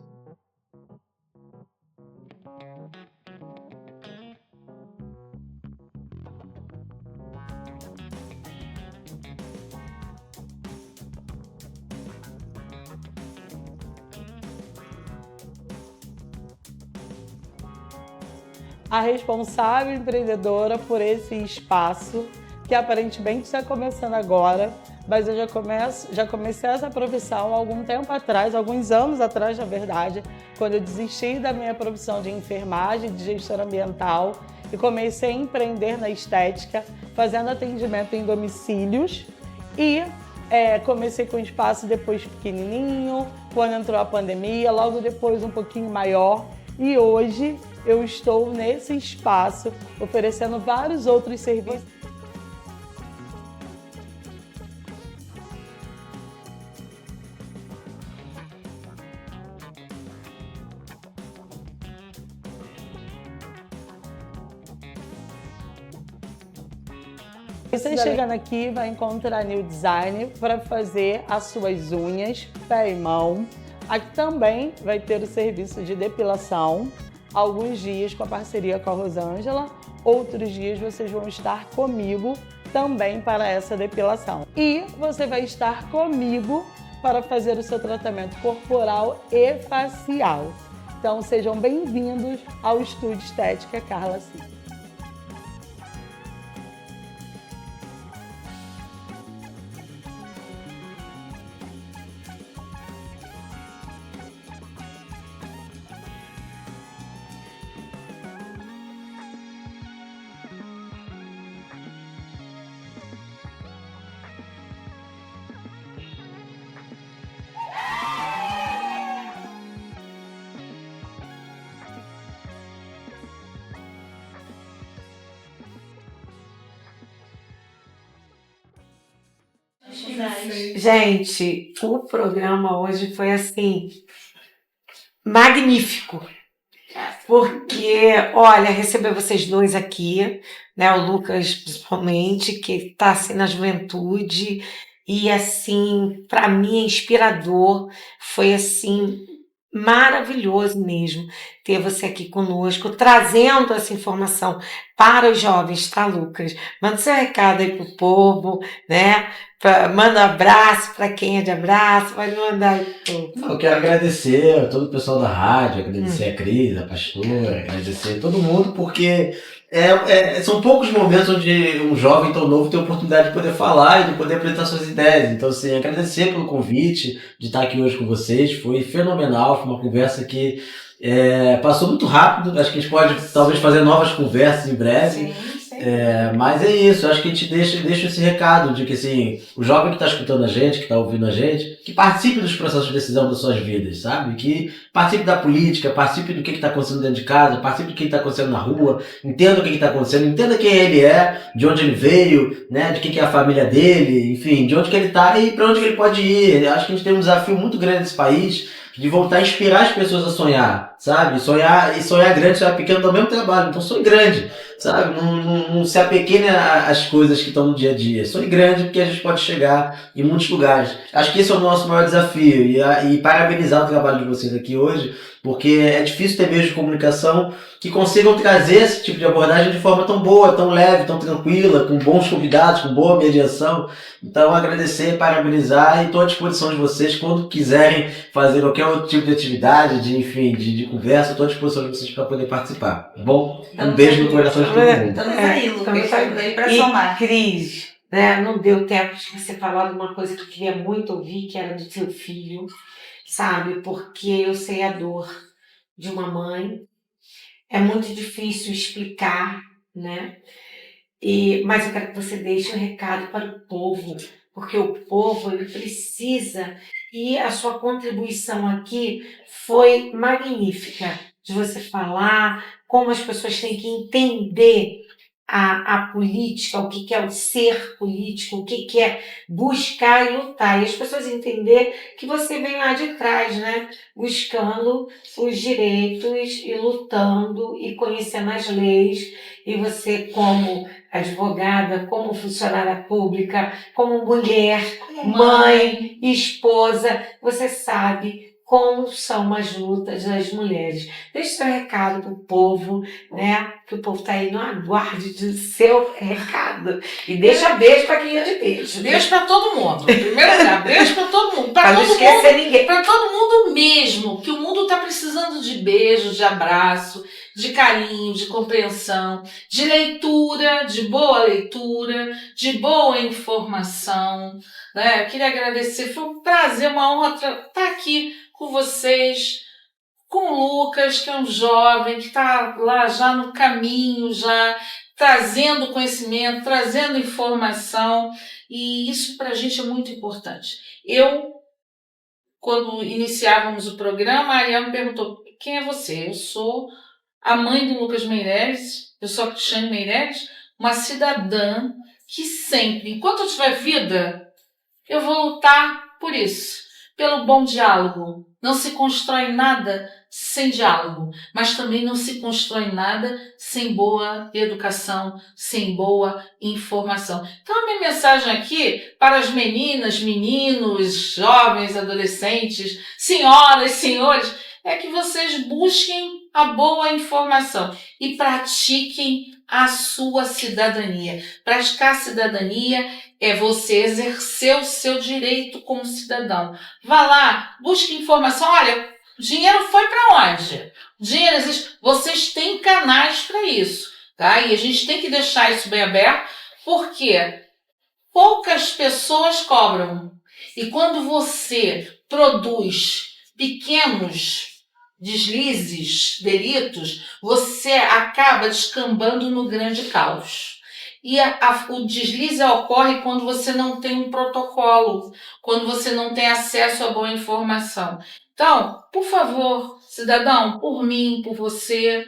A responsável empreendedora por esse espaço, que aparentemente está começando agora, mas eu já comecei essa profissão há algum tempo atrás, alguns anos atrás, na verdade, quando eu desisti da minha profissão de enfermagem, de gestora ambiental, e comecei a empreender na estética, fazendo atendimento em domicílios, e comecei com um espaço depois pequenininho, quando entrou a pandemia, logo depois um pouquinho maior, e hoje eu estou nesse espaço oferecendo vários outros serviços. Você chegando aqui vai encontrar New Design para fazer as suas unhas, pé e mão. Aqui também vai ter o serviço de depilação. Alguns dias com a parceria com a Rosângela, outros dias vocês vão estar comigo também para essa depilação. E você vai estar comigo para fazer o seu tratamento corporal e facial. Então sejam bem-vindos ao Estúdio Estética Carla Cis. vocês. Gente, o programa hoje foi assim, magnífico. Porque, olha, receber vocês dois aqui, né? O Lucas, principalmente, que está assim na juventude, e assim, para mim é inspirador, foi assim, maravilhoso mesmo ter você aqui conosco, trazendo essa informação para os jovens, tá, Lucas? Manda seu recado aí pro povo, né? Manda um abraço para quem é de abraço, pode mandar aí pro povo. Não, eu quero agradecer a todo o pessoal da rádio, agradecer a Cris, a pastora, agradecer a todo mundo, porque são poucos momentos onde um jovem tão novo tem a oportunidade de poder falar e de poder apresentar suas ideias. Então, assim, agradecer pelo convite de estar aqui hoje com vocês, foi fenomenal, foi uma conversa que passou muito rápido, acho que a gente pode talvez fazer novas conversas em breve. Sim. Mas é isso, acho que a gente deixa esse recado de que assim, o jovem que está escutando a gente, que está ouvindo a gente, que participe dos processos de decisão das suas vidas, sabe? Que participe da política, participe do que está acontecendo dentro de casa, participe do que está acontecendo na rua, entenda o que está acontecendo, entenda quem ele é, de onde ele veio, né? De quem que é a família dele, enfim, de onde que ele está e para onde que ele pode ir. Acho que a gente tem um desafio muito grande nesse país de voltar a inspirar as pessoas a sonhar, sabe? Sonhar grande, sonhar pequeno dá o mesmo trabalho, então sonhe grande, sabe? Não se apequene às coisas que estão no dia a dia. Sonhe grande porque a gente pode chegar em muitos lugares. Acho que esse é o nosso maior desafio e parabenizar o trabalho de vocês aqui hoje, porque é difícil ter meios de comunicação que consigam trazer esse tipo de abordagem de forma tão boa, tão leve, tão tranquila, com bons convidados, com boa mediação. Então, agradecer, parabenizar e estou à disposição de vocês quando quiserem fazer qualquer outro tipo de atividade, de conversa, estou à disposição de vocês para poder participar, tá bom? Um beijo no coração de todo mundo. Estamos aí, Lucas, estamos aí para somar. Cris, né, não deu tempo de você falar de uma coisa que eu queria muito ouvir, que era do seu filho, sabe? Porque eu sei a dor de uma mãe. É muito difícil explicar, né? Mas eu quero que você deixe um recado para o povo, porque o povo ele precisa, e a sua contribuição aqui foi magnífica, de você falar como as pessoas têm que entender a política, o que é o ser político, o que é buscar e lutar. E as pessoas entender que você vem lá de trás, né? Buscando os direitos e lutando e conhecendo as leis. E você, como advogada, como funcionária pública, como mulher, mãe, esposa, você sabe como são as lutas das mulheres. Deixe seu recado para o povo, né? Que o povo está aí no aguarde do seu recado. E deixa beijo para quem é de beijo. Beijo para todo mundo. Em primeiro lugar, beijo para todo mundo. Para não esquecer ninguém. Para todo mundo mesmo, que o mundo está precisando de beijo, de abraço, de carinho, de compreensão, de leitura, de boa leitura, de boa informação. Né? Eu queria agradecer, foi um prazer, uma honra estar aqui com vocês, com o Lucas, que é um jovem que está lá já no caminho, já trazendo conhecimento, trazendo informação, e isso para a gente é muito importante. Quando iniciávamos o programa, a Ariel me perguntou, quem é você? Eu sou a mãe do Lucas Meireles, eu sou a Cristiane Meireles, uma cidadã que sempre, enquanto eu tiver vida, eu vou lutar por isso. Pelo bom diálogo. Não se constrói nada sem diálogo, mas também não se constrói nada sem boa educação, sem boa informação. Então a minha mensagem aqui para as meninas, meninos, jovens, adolescentes, senhoras, senhores, é que vocês busquem a boa informação e pratiquem a sua cidadania. Praticar cidadania é você exercer o seu direito como cidadão. Vá lá, busque informação. Olha, o dinheiro foi para onde? O dinheiro existe. Vocês têm canais para isso, tá? E a gente tem que deixar isso bem aberto, porque poucas pessoas cobram. E quando você produz pequenos deslizes, delitos, você acaba descambando no grande caos. E o deslize ocorre quando você não tem um protocolo, quando você não tem acesso a boa informação. Então, por favor, cidadão, por mim, por você,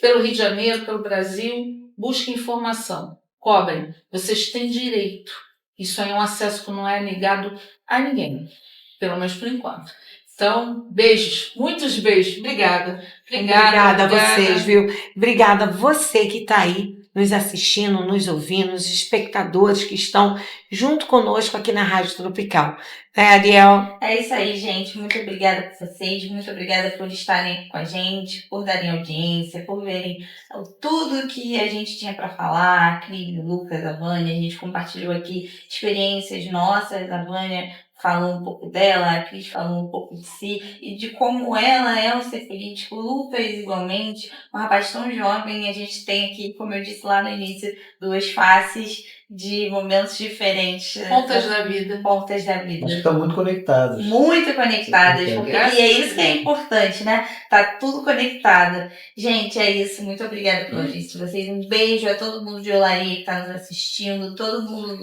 pelo Rio de Janeiro, pelo Brasil, busque informação, cobrem. Vocês têm direito Isso aí é um acesso que não é negado a ninguém, pelo menos por enquanto. Então, beijos, muitos beijos. Obrigada. Obrigada a vocês, viu? Obrigada a você que está aí nos assistindo, nos ouvindo, os espectadores que estão junto conosco aqui na Rádio Tropical. Ariel? É isso aí, gente. Muito obrigada por vocês. Muito obrigada por estarem aqui com a gente, por darem audiência, por verem tudo que a gente tinha para falar. A Cris, o Lucas, a Vânia. A gente compartilhou aqui experiências nossas. A Vânia falou um pouco dela, a Cris falou um pouco de si e de como ela é um ser político. O Lucas, igualmente, um rapaz tão jovem. A gente tem aqui, como eu disse lá no início, duas faces de momentos diferentes. Pontas da vida. Pontas da vida. Acho que estão muito conectados. Muito conectadas. Muito E é isso que é importante, né? Tá tudo conectado. Gente, é isso. Muito obrigada pela audiência de vocês. Um beijo a todo mundo de Olaria que está nos assistindo, todo mundo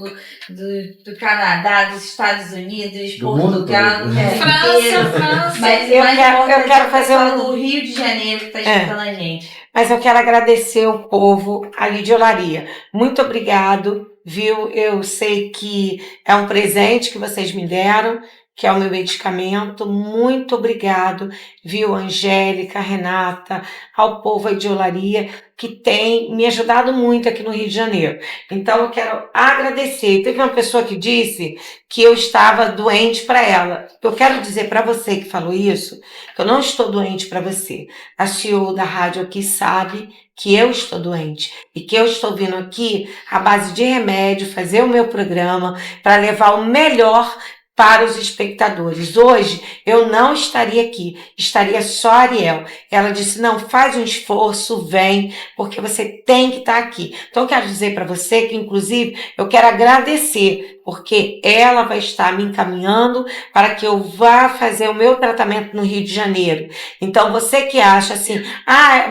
do Canadá, dos Estados Unidos, Do mundo Portugal, todo. do mundo França, inteiro. França. Mas Eu mais quero- eu importante quero é o fazer pessoal um- do Rio de Janeiro que está escutando a gente. Mas eu quero agradecer o povo ali de Olaria. Muito obrigado, viu? Eu sei que é um presente que vocês me deram, que é o meu medicamento. Muito obrigado, viu, Angélica, Renata, ao povo aí de Olaria, que tem me ajudado muito aqui no Rio de Janeiro. Então eu quero agradecer. Teve uma pessoa que disse que eu estava doente para ela. Eu quero dizer para você que falou isso, que eu não estou doente para você. A CEO da rádio aqui sabe que eu estou doente e que eu estou vindo aqui à base de remédio, fazer o meu programa para levar o melhor para os espectadores. Hoje eu não estaria aqui, estaria só a Ariel. Ela disse, não, faz um esforço, vem, porque você tem que estar aqui. Então eu quero dizer para você que, inclusive, eu quero agradecer, porque ela vai estar me encaminhando para que eu vá fazer o meu tratamento no Rio de Janeiro. Então você que acha assim,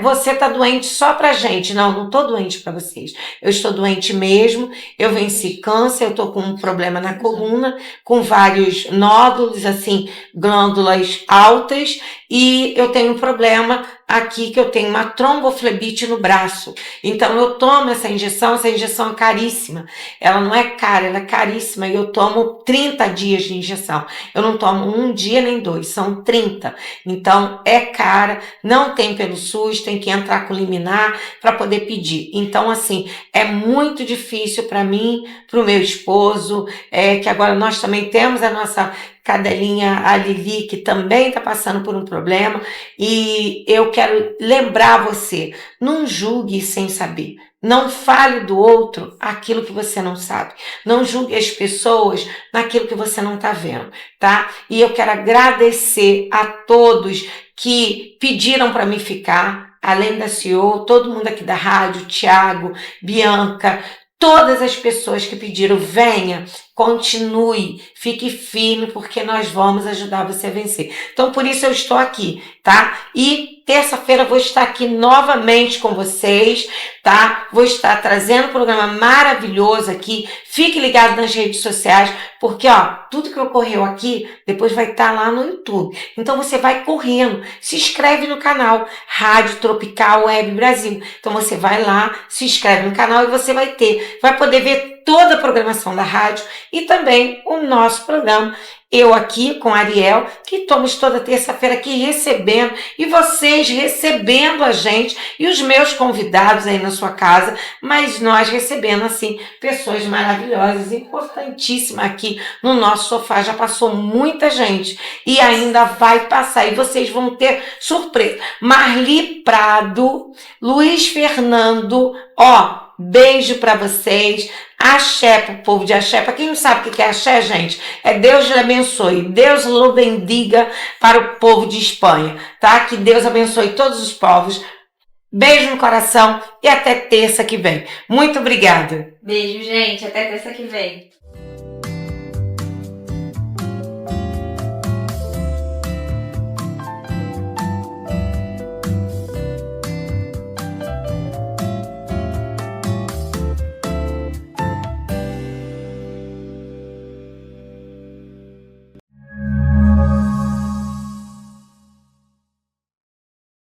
você está doente só pra gente. Não, não estou doente para vocês. Eu estou doente mesmo, eu venci câncer, eu estou com um problema na coluna, com vários nódulos, assim, glândulas altas, e eu tenho um problema aqui que eu tenho uma tromboflebite no braço. Então eu tomo essa injeção é caríssima. Ela não é cara, ela é caríssima, e eu tomo 30 dias de injeção. Eu não tomo um dia nem dois, são 30. Então é cara, não tem pelo SUS, tem que entrar com liminar para poder pedir. Então, assim, é muito difícil para mim, para o meu esposo, que agora nós também temos a nossa cadelinha, a Lili, que também está passando por um problema, e eu quero lembrar você, não julgue sem saber. Não fale do outro aquilo que você não sabe. Não julgue as pessoas naquilo que você não está vendo, tá? E eu quero agradecer a todos que pediram para mim ficar, além da CEO, todo mundo aqui da rádio, Thiago, Bianca, todas as pessoas que pediram, venha, continue, fique firme, porque nós vamos ajudar você a vencer. Então, por isso eu estou aqui, tá? E terça-feira eu vou estar aqui novamente com vocês, tá? Vou estar trazendo um programa maravilhoso aqui. Fique ligado nas redes sociais, porque, tudo que ocorreu aqui, depois vai estar lá no YouTube. Então, você vai correndo, se inscreve no canal Rádio Tropical Web Brasil. Então, você vai lá, se inscreve no canal e você vai poder ver toda a programação da rádio e também o nosso programa. Eu aqui com a Ariel, que estamos toda terça-feira aqui recebendo, e vocês recebendo a gente, e os meus convidados aí na sua casa, mas nós recebendo, assim, pessoas maravilhosas, importantíssimas aqui no nosso sofá. Já passou muita gente e ainda vai passar, e vocês vão ter surpresa. Marli Prado, Luiz Fernando, beijo para vocês. Axé pro povo de Axé. Para quem não sabe o que é Axé, gente, é Deus lhe abençoe, Deus lo bendiga para o povo de Espanha, tá? Que Deus abençoe todos os povos. Beijo no coração e até terça que vem. Muito obrigada. Beijo, gente. Até terça que vem.